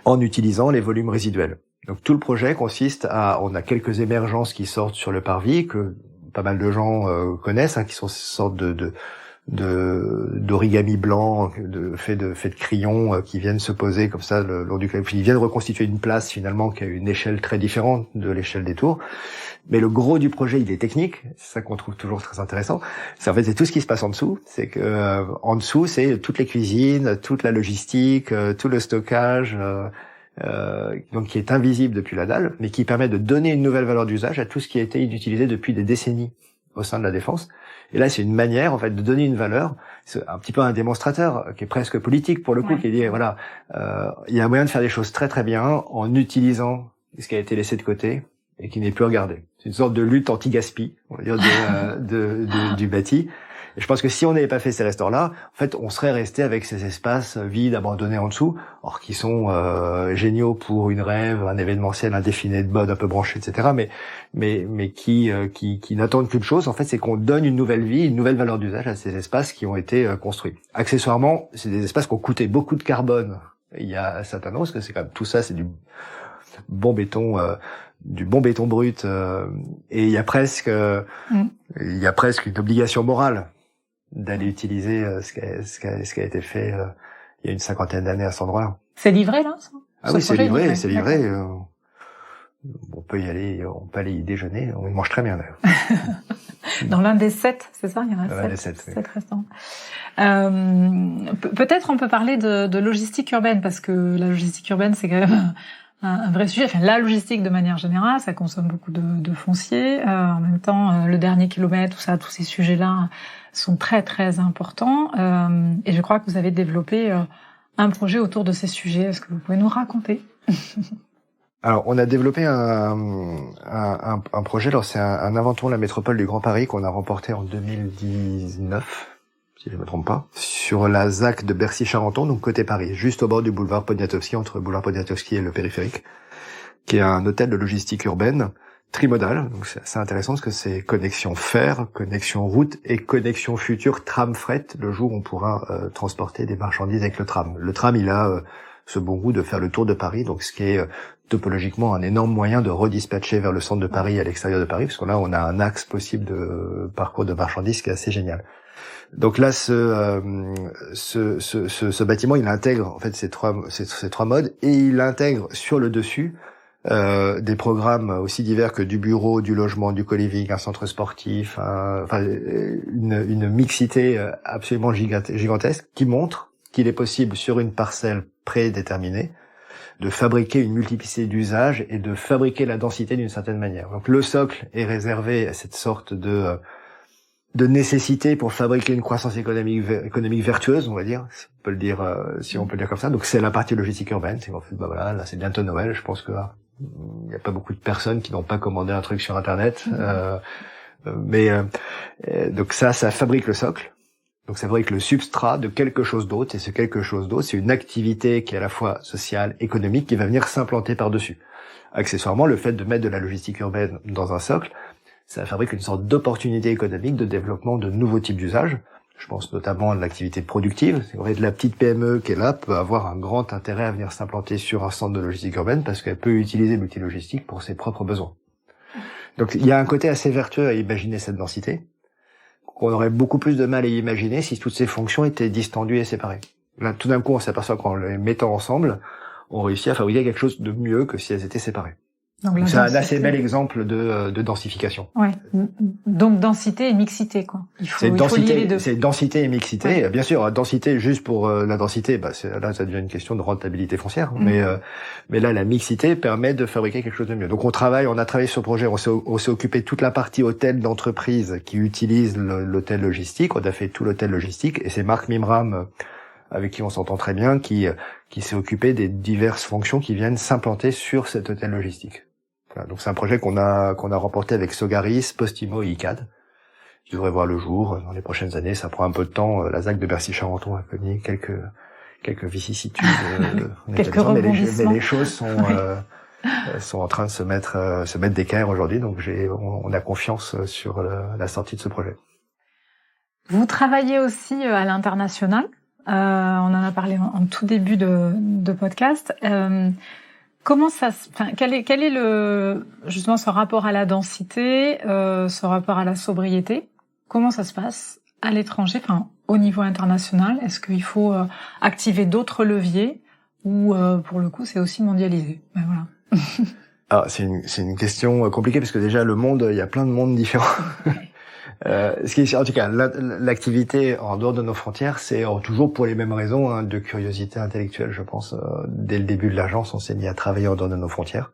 Speaker 2: en utilisant les volumes résiduels. Donc tout le projet consiste on a quelques émergences qui sortent sur le parvis que pas mal de gens connaissent, qui sont ces sortes d'origami blanc, fait de crayons qui viennent se poser comme ça le long du clavier. Ils viennent reconstituer une place finalement qui a une échelle très différente de l'échelle des tours. Mais le gros du projet, il est technique. C'est ça qu'on trouve toujours très intéressant. C'est tout ce qui se passe en dessous. C'est que en dessous, c'est toutes les cuisines, toute la logistique, tout le stockage. Donc qui est invisible depuis la dalle, mais qui permet de donner une nouvelle valeur d'usage à tout ce qui a été inutilisé depuis des décennies au sein de la Défense. Et là, c'est une manière, en fait, de donner une valeur. C'est un petit peu un démonstrateur qui est presque politique pour le coup, qui dit voilà, il y a moyen de faire des choses très très bien en utilisant ce qui a été laissé de côté et qui n'est plus regardé. C'est une sorte de lutte anti-gaspi, on va dire, du bâti. Et je pense que si on n'avait pas fait ces restaurants-là, en fait, on serait resté avec ces espaces vides, abandonnés en dessous, or qui sont géniaux pour une rêve, un événementiel indéfini de mode un peu branché, etc. Mais qui n'attendent qu'une chose, en fait, c'est qu'on donne une nouvelle vie, une nouvelle valeur d'usage à ces espaces qui ont été construits. Accessoirement, c'est des espaces qui ont coûté beaucoup de carbone. Il y a certains parce que c'est quand même tout ça, c'est du bon béton brut, et il y a presque une obligation morale d'aller utiliser ce qui a été fait il y a une 50aine d'années à cet endroit.
Speaker 3: C'est livré là, ça?
Speaker 2: Ah oui, c'est livré. On peut aller y déjeuner. On y mange très bien d'ailleurs.
Speaker 3: Dans l'un des 7, c'est ça? Il y en a 7 restaurants. Peut-être on peut parler de logistique urbaine, parce que la logistique urbaine, c'est quand même un vrai sujet. Enfin, la logistique de manière générale, ça consomme beaucoup de foncier. En même temps, le dernier kilomètre, tout ça, tous ces sujets-là sont très très importants. Et je crois que vous avez développé un projet autour de ces sujets. Est-ce que vous pouvez nous raconter?
Speaker 2: Alors, on a développé un projet. Alors, c'est un Inventons la métropole du Grand Paris qu'on a remporté en 2019. Si je ne me trompe pas, sur la ZAC de Bercy-Charenton, donc côté Paris, juste au bord du boulevard Poniatowski, entre le boulevard Poniatowski et le périphérique, qui est un hôtel de logistique urbaine trimodal. Donc c'est assez intéressant parce que c'est connexion fer, connexion route et connexion future tram-fret, le jour où on pourra transporter des marchandises avec le tram. Le tram, il a ce bon goût de faire le tour de Paris, donc ce qui est topologiquement un énorme moyen de redispatcher vers le centre de Paris et à l'extérieur de Paris, parce que là, on a un axe possible de parcours de marchandises qui est assez génial. Donc là, ce bâtiment, il intègre en fait ces trois modes, et il intègre sur le dessus des programmes aussi divers que du bureau, du logement, du co-living, un centre sportif, une mixité absolument gigantesque qui montre qu'il est possible sur une parcelle prédéterminée de fabriquer une multiplicité d'usages et de fabriquer la densité d'une certaine manière. Donc le socle est réservé à cette sorte de nécessité pour fabriquer une croissance économique vertueuse, on va dire, si on peut le dire comme ça. Donc c'est la partie logistique urbaine. C'est en fait, voilà, là c'est bientôt Noël. Je pense que il n'y a pas beaucoup de personnes qui n'ont pas commandé un truc sur Internet. Donc ça fabrique le socle. Donc ça fabrique le substrat de quelque chose d'autre. Et ce quelque chose d'autre, c'est une activité qui est à la fois sociale, économique, qui va venir s'implanter par-dessus. Accessoirement, le fait de mettre de la logistique urbaine dans un socle, ça fabrique une sorte d'opportunité économique de développement de nouveaux types d'usages. Je pense notamment à l'activité productive. C'est vrai que la petite PME qui est là peut avoir un grand intérêt à venir s'implanter sur un centre de logistique urbaine parce qu'elle peut utiliser l'outil logistique pour ses propres besoins. Donc il y a un côté assez vertueux à imaginer cette densité, qu'on aurait beaucoup plus de mal à imaginer si toutes ces fonctions étaient distendues et séparées. Là, tout d'un coup, on s'aperçoit qu'en les mettant ensemble, on réussit à fabriquer quelque chose de mieux que si elles étaient séparées. Donc c'est un assez bel exemple de densification.
Speaker 3: Ouais. Donc densité et mixité, quoi. Il faut lier les deux.
Speaker 2: C'est densité et mixité. Ouais. Bien sûr, densité juste pour la densité, là ça devient une question de rentabilité foncière. Mais là la mixité permet de fabriquer quelque chose de mieux. Donc on a travaillé sur le projet, on s'est occupé de toute la partie hôtel d'entreprise qui utilise l'hôtel logistique. On a fait tout l'hôtel logistique et c'est Marc Mimram avec qui on s'entend très bien, qui s'est occupé des diverses fonctions qui viennent s'implanter sur cet hôtel logistique. Voilà, donc c'est un projet qu'on a remporté avec Sogaris, Postimo et ICAD. Qui devrait voir le jour dans les prochaines années. Ça prend un peu de temps. La ZAC de Bercy-Charenton a connu quelques vicissitudes.
Speaker 3: Quelques rebondissements.
Speaker 2: Mais les choses sont sont en train de se mettre d'équerre aujourd'hui. Donc on a confiance sur la sortie de ce projet.
Speaker 3: Vous travaillez aussi à l'international. On en a parlé en tout début de podcast. Comment ça, quel est justement ce rapport à la densité, ce rapport à la sobriété? Comment ça se passe à l'étranger, au niveau international? Est-ce qu'il faut activer d'autres leviers ou pour le coup c'est aussi mondialisé? Voilà.
Speaker 2: Alors c'est une question compliquée parce que déjà le monde, il y a plein de mondes différents. Ce qui est, en tout cas, l'activité en dehors de nos frontières, c'est toujours pour les mêmes raisons, de curiosité intellectuelle, je pense. Dès le début de l'agence, on s'est mis à travailler en dehors de nos frontières,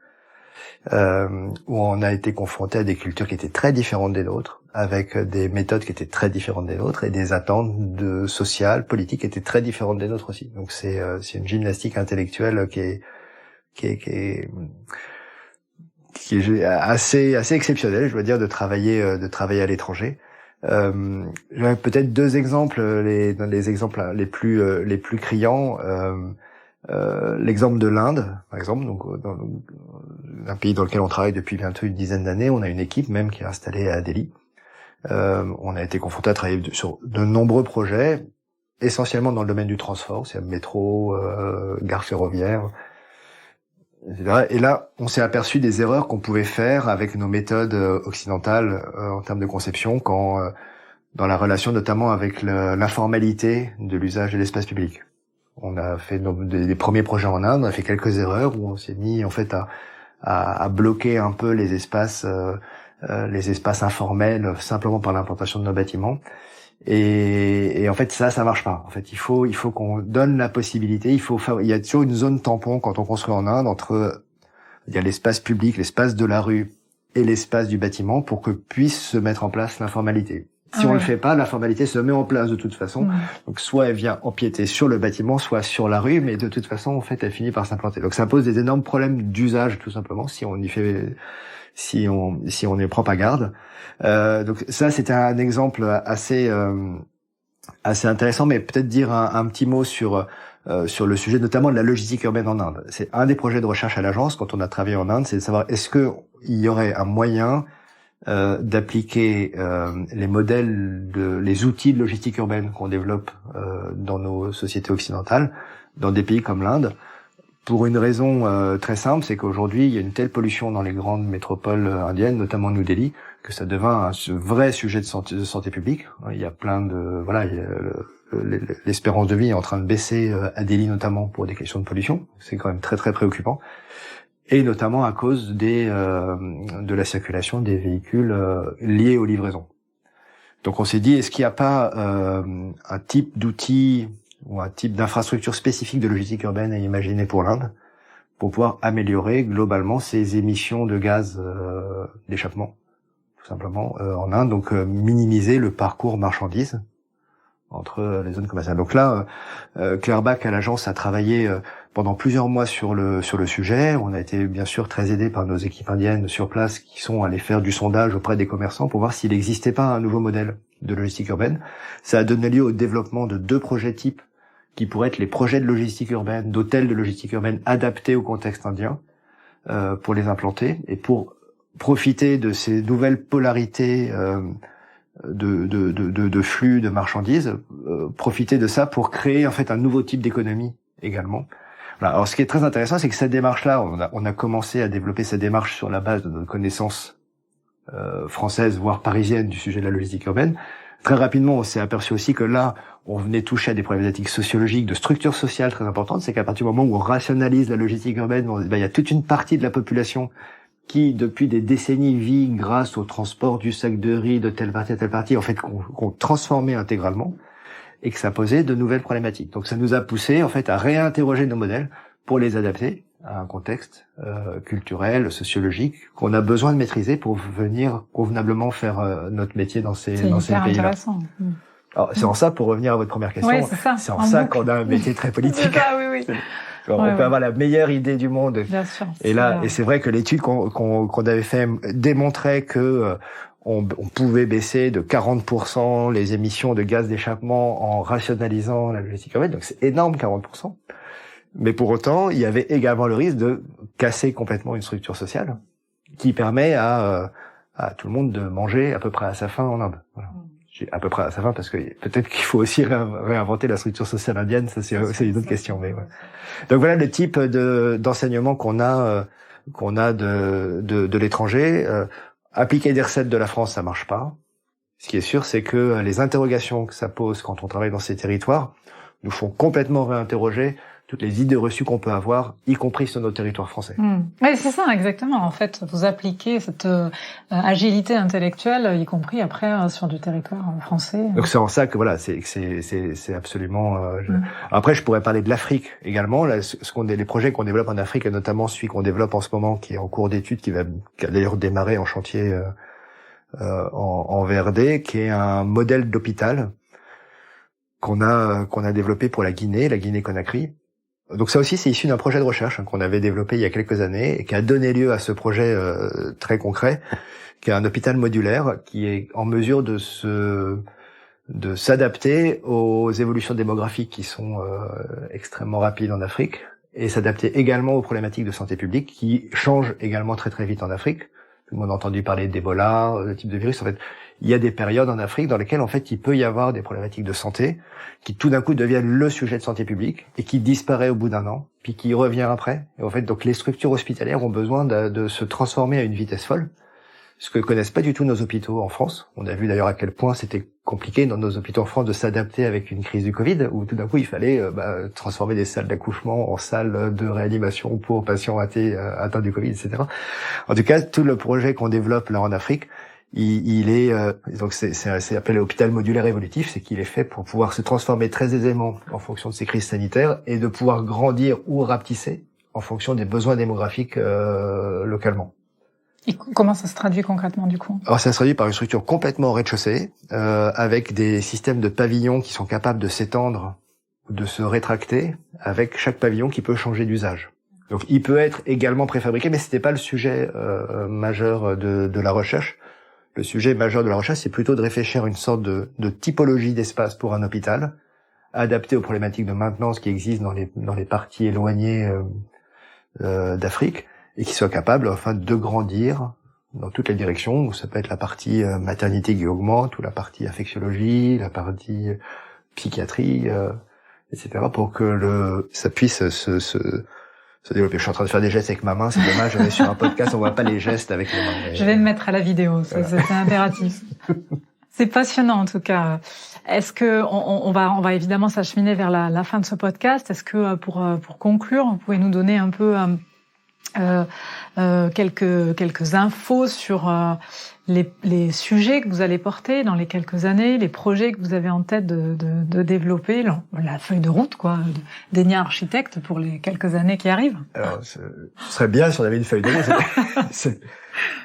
Speaker 2: où on a été confronté à des cultures qui étaient très différentes des nôtres, avec des méthodes qui étaient très différentes des nôtres, et des attentes sociales, politiques qui étaient très différentes des nôtres aussi. Donc c'est une gymnastique intellectuelle qui est assez exceptionnel, je dois dire, de travailler à l'étranger. J'aurais peut-être deux exemples, les exemples les plus criants. L'exemple de l'Inde, par exemple, donc un pays dans lequel on travaille depuis bientôt une dizaine d'années. On a une équipe même qui est installée à Delhi. On a été confronté à travailler sur de nombreux projets, essentiellement dans le domaine du transport, c'est métro, gare ferroviaire, etc. Et là, on s'est aperçu des erreurs qu'on pouvait faire avec nos méthodes occidentales en termes de conception, quand dans la relation notamment avec l'informalité de l'usage de l'espace public. On a fait des premiers projets en Inde, on a fait quelques erreurs où on s'est mis en fait à bloquer un peu les espaces informels simplement par l'implantation de nos bâtiments. Et en fait ça marche pas. En fait, il faut qu'on donne la possibilité, il y a toujours une zone tampon quand on construit en Inde entre l'espace public, l'espace de la rue et l'espace du bâtiment pour que puisse se mettre en place l'informalité. Si on le fait pas, l'informalité se met en place de toute façon. Donc soit elle vient empiéter sur le bâtiment, soit sur la rue, mais de toute façon en fait elle finit par s'implanter. Donc ça pose des énormes problèmes d'usage tout simplement si on ne prend pas garde. Donc ça, c'était un exemple assez intéressant, mais peut-être dire un petit mot sur le sujet, notamment de la logistique urbaine en Inde. C'est un des projets de recherche à l'agence quand on a travaillé en Inde, c'est de savoir est-ce que il y aurait un moyen d'appliquer les outils de logistique urbaine qu'on développe dans nos sociétés occidentales, dans des pays comme l'Inde. Pour une raison très simple, c'est qu'aujourd'hui, il y a une telle pollution dans les grandes métropoles indiennes, notamment New Delhi, que ça devient un vrai sujet de santé publique. Il y a l'espérance de vie est en train de baisser à Delhi, notamment pour des questions de pollution. C'est quand même très très préoccupant. Et notamment à cause de la circulation des véhicules liés aux livraisons. Donc on s'est dit, est-ce qu'il n'y a pas un type d'outil ou un type d'infrastructure spécifique de logistique urbaine à imaginer pour l'Inde, pour pouvoir améliorer globalement ces émissions de gaz d'échappement, tout simplement, en Inde, donc minimiser le parcours marchandises entre les zones commerciales. Donc là, Claire Bach à l'agence a travaillé pendant plusieurs mois sur le sujet. On a été bien sûr très aidés par nos équipes indiennes sur place qui sont allées faire du sondage auprès des commerçants pour voir s'il n'existait pas un nouveau modèle de logistique urbaine. Ça a donné lieu au développement de 2 projets types qui pourraient être les projets de logistique urbaine, d'hôtels de logistique urbaine adaptés au contexte indien, pour les implanter et pour profiter de ces nouvelles polarités de flux de marchandises, profiter de ça pour créer en fait un nouveau type d'économie également. Voilà. Alors ce qui est très intéressant, c'est que cette démarche-là, on a commencé à développer cette démarche sur la base de notre connaissance française, voire parisienne du sujet de la logistique urbaine. Très rapidement, on s'est aperçu aussi que là, on venait toucher à des problématiques sociologiques, de structure sociale très importantes. C'est qu'à partir du moment où on rationalise la logistique urbaine, il y a toute une partie de la population qui, depuis des décennies, vit grâce au transport du sac de riz de telle partie à telle partie, en fait, qu'on transformait intégralement, et que ça posait de nouvelles problématiques. Donc ça nous a poussé, en fait, à réinterroger nos modèles pour les adapter à un contexte culturel, sociologique, qu'on a besoin de maîtriser pour venir convenablement faire notre métier dans ces pays-là. C'est
Speaker 3: intéressant.
Speaker 2: Alors, c'est en ça, pour revenir à votre première question, c'est en ça qu'on a un métier très politique.
Speaker 3: C'est ça, oui.
Speaker 2: On peut avoir la meilleure idée du monde.
Speaker 3: Bien sûr.
Speaker 2: Et c'est vrai que l'étude qu'on avait fait démontrait que on pouvait baisser de 40% les émissions de gaz d'échappement en rationalisant la logistique urbaine. Donc c'est énorme, 40%. Mais pour autant, il y avait également le risque de casser complètement une structure sociale qui permet à tout le monde de manger à peu près à sa faim en Inde. Voilà. J'ai à peu près à sa faim parce que peut-être qu'il faut aussi réinventer la structure sociale indienne, ça c'est une autre question. Mais ouais. Donc voilà le type d'enseignement qu'on a de l'étranger. Appliquer des recettes de la France, ça marche pas. Ce qui est sûr, c'est que les interrogations que ça pose quand on travaille dans ces territoires nous font complètement réinterroger toutes les idées reçues qu'on peut avoir, y compris sur nos territoires français.
Speaker 3: Oui, c'est ça, exactement. En fait, vous appliquez cette agilité intellectuelle, y compris après sur du territoire français.
Speaker 2: Donc c'est en ça que voilà, c'est absolument. Après, je pourrais parler de l'Afrique également. Là, les projets qu'on développe en Afrique, et notamment celui qu'on développe en ce moment, qui est en cours d'étude, qui a d'ailleurs démarré en chantier en VRD, qui est un modèle d'hôpital qu'on a développé pour la Guinée-Conakry. Donc ça aussi, c'est issu d'un projet de recherche qu'on avait développé il y a quelques années et qui a donné lieu à ce projet très concret, qui est un hôpital modulaire qui est en mesure de s'adapter aux évolutions démographiques qui sont extrêmement rapides en Afrique et s'adapter également aux problématiques de santé publique qui changent également très très vite en Afrique. Tout le monde a entendu parler d'Ebola, de type de virus. En fait, il y a des périodes en Afrique dans lesquelles, en fait, il peut y avoir des problématiques de santé qui, tout d'un coup, deviennent le sujet de santé publique et qui disparaît au bout d'un an, puis qui revient après. Et en fait, donc, les structures hospitalières ont besoin de se transformer à une vitesse folle, ce que connaissent pas du tout nos hôpitaux en France. On a vu d'ailleurs à quel point c'était compliqué dans nos hôpitaux en France de s'adapter avec une crise du Covid, où tout d'un coup, il fallait transformer des salles d'accouchement en salles de réanimation pour patients atteints du Covid, etc. En tout cas, tout le projet qu'on développe là en Afrique, il est donc c'est appelé l'hôpital modulaire évolutif, c'est qu'il est fait pour pouvoir se transformer très aisément en fonction de ces crises sanitaires et de pouvoir grandir ou rapetisser en fonction des besoins démographiques localement.
Speaker 3: Et comment ça se traduit concrètement du coup ?
Speaker 2: Alors ça se traduit par une structure complètement au rez-de-chaussée, avec des systèmes de pavillons qui sont capables de s'étendre ou de se rétracter, avec chaque pavillon qui peut changer d'usage. Donc il peut être également préfabriqué, mais c'était pas le sujet majeur de la recherche. Le sujet majeur de la recherche, c'est plutôt de réfléchir à une sorte de typologie d'espace pour un hôpital, adapté aux problématiques de maintenance qui existent dans les parties éloignées d'Afrique, et qui soit capable, enfin, de grandir dans toutes les directions, où ça peut être la partie maternité qui augmente, ou la partie infectiologie, la partie psychiatrie, etc., pour que ça puisse se développer. Je suis en train de faire des gestes avec ma main, c'est dommage, on est sur un podcast, on voit pas les gestes avec les mains.
Speaker 3: Je vais me mettre à la vidéo, ça, voilà. C'est impératif. C'est passionnant en tout cas. Est-ce que on va évidemment s'acheminer vers la fin de ce podcast. Est-ce que pour conclure, vous pouvez nous donner un peu quelques infos sur les sujets que vous allez porter dans les quelques années, les projets que vous avez en tête de développer, la feuille de route quoi, d'Enia Architecte pour les quelques années qui arrivent.
Speaker 2: Alors, ce serait bien si on avait une feuille de route.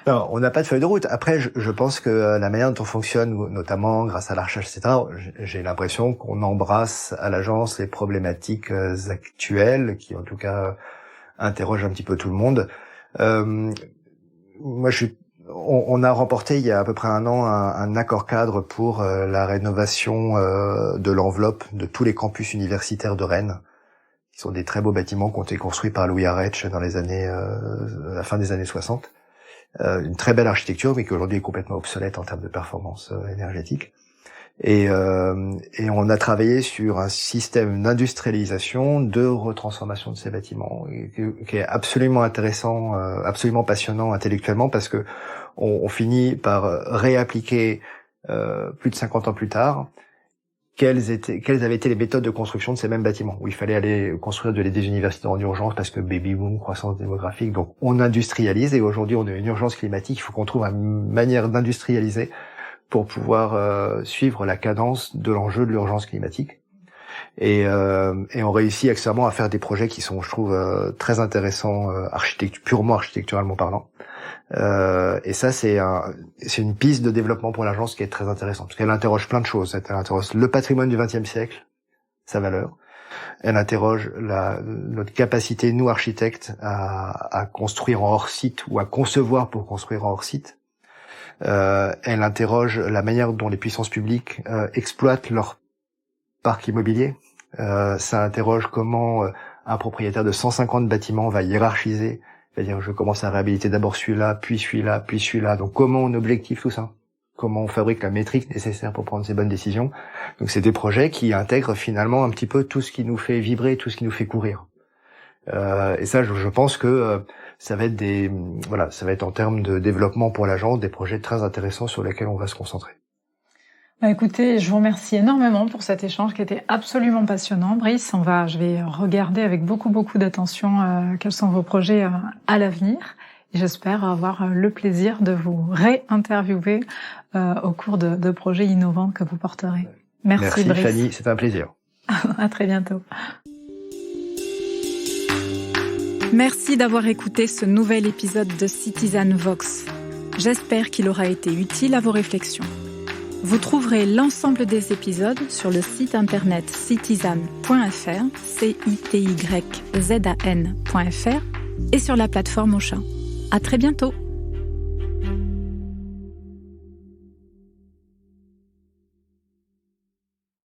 Speaker 2: Non, on n'a pas de feuille de route. Après, je pense que la manière dont on fonctionne, notamment grâce à la recherche, etc., j'ai l'impression qu'on embrasse à l'agence les problématiques actuelles, qui en tout cas interrogent un petit peu tout le monde. Moi, on a remporté il y a à peu près un an un accord cadre pour la rénovation de l'enveloppe de tous les campus universitaires de Rennes, qui sont des très beaux bâtiments qui ont été construits par Louis Arech dans les années la fin des années 60. Une très belle architecture, mais qui aujourd'hui est complètement obsolète en termes de performance énergétique. Et on a travaillé sur un système d'industrialisation, de retransformation de ces bâtiments, qui est absolument intéressant, absolument passionnant intellectuellement, parce que on finit par réappliquer plus de 50 ans plus tard quelles avaient été les méthodes de construction de ces mêmes bâtiments, où il fallait aller construire des universités en urgence parce que baby boom, croissance démographique, donc on industrialise, et aujourd'hui on a une urgence climatique, il faut qu'on trouve une manière d'industrialiser pour pouvoir suivre la cadence de l'enjeu de l'urgence climatique. Et on réussit accessoirement à faire des projets qui sont, je trouve, très intéressants, purement architecturalement parlant. Et ça, c'est une piste de développement pour l'agence qui est très intéressante, parce qu'elle interroge plein de choses. Elle interroge le patrimoine du XXe siècle, sa valeur. Elle interroge notre capacité, nous architectes, à construire en hors site ou à concevoir pour construire en hors site. Elle interroge la manière dont les puissances publiques exploitent leur parc immobilier. Ça interroge comment un propriétaire de 150 bâtiments va hiérarchiser, c'est-à-dire je commence à réhabiliter d'abord celui-là, puis celui-là, puis celui-là. Donc comment on objective tout ça? Comment on fabrique la métrique nécessaire pour prendre ces bonnes décisions? Donc c'est des projets qui intègrent finalement un petit peu tout ce qui nous fait vibrer, tout ce qui nous fait courir. Et ça, je pense que ça va être ça va être en termes de développement pour l'agence des projets très intéressants sur lesquels on va se concentrer.
Speaker 3: Écoutez, je vous remercie énormément pour cet échange qui était absolument passionnant. Brice, je vais regarder avec beaucoup d'attention quels sont vos projets à l'avenir. Et j'espère avoir le plaisir de vous réinterviewer au cours de projets innovants que vous porterez. Merci Brice.
Speaker 2: Fanny, c'est un plaisir.
Speaker 3: À très bientôt.
Speaker 1: Merci d'avoir écouté ce nouvel épisode de Citizen Vox. J'espère qu'il aura été utile à vos réflexions. Vous trouverez l'ensemble des épisodes sur le site internet cityzan.fr, cityzan.fr, et sur la plateforme Ocha. À très bientôt!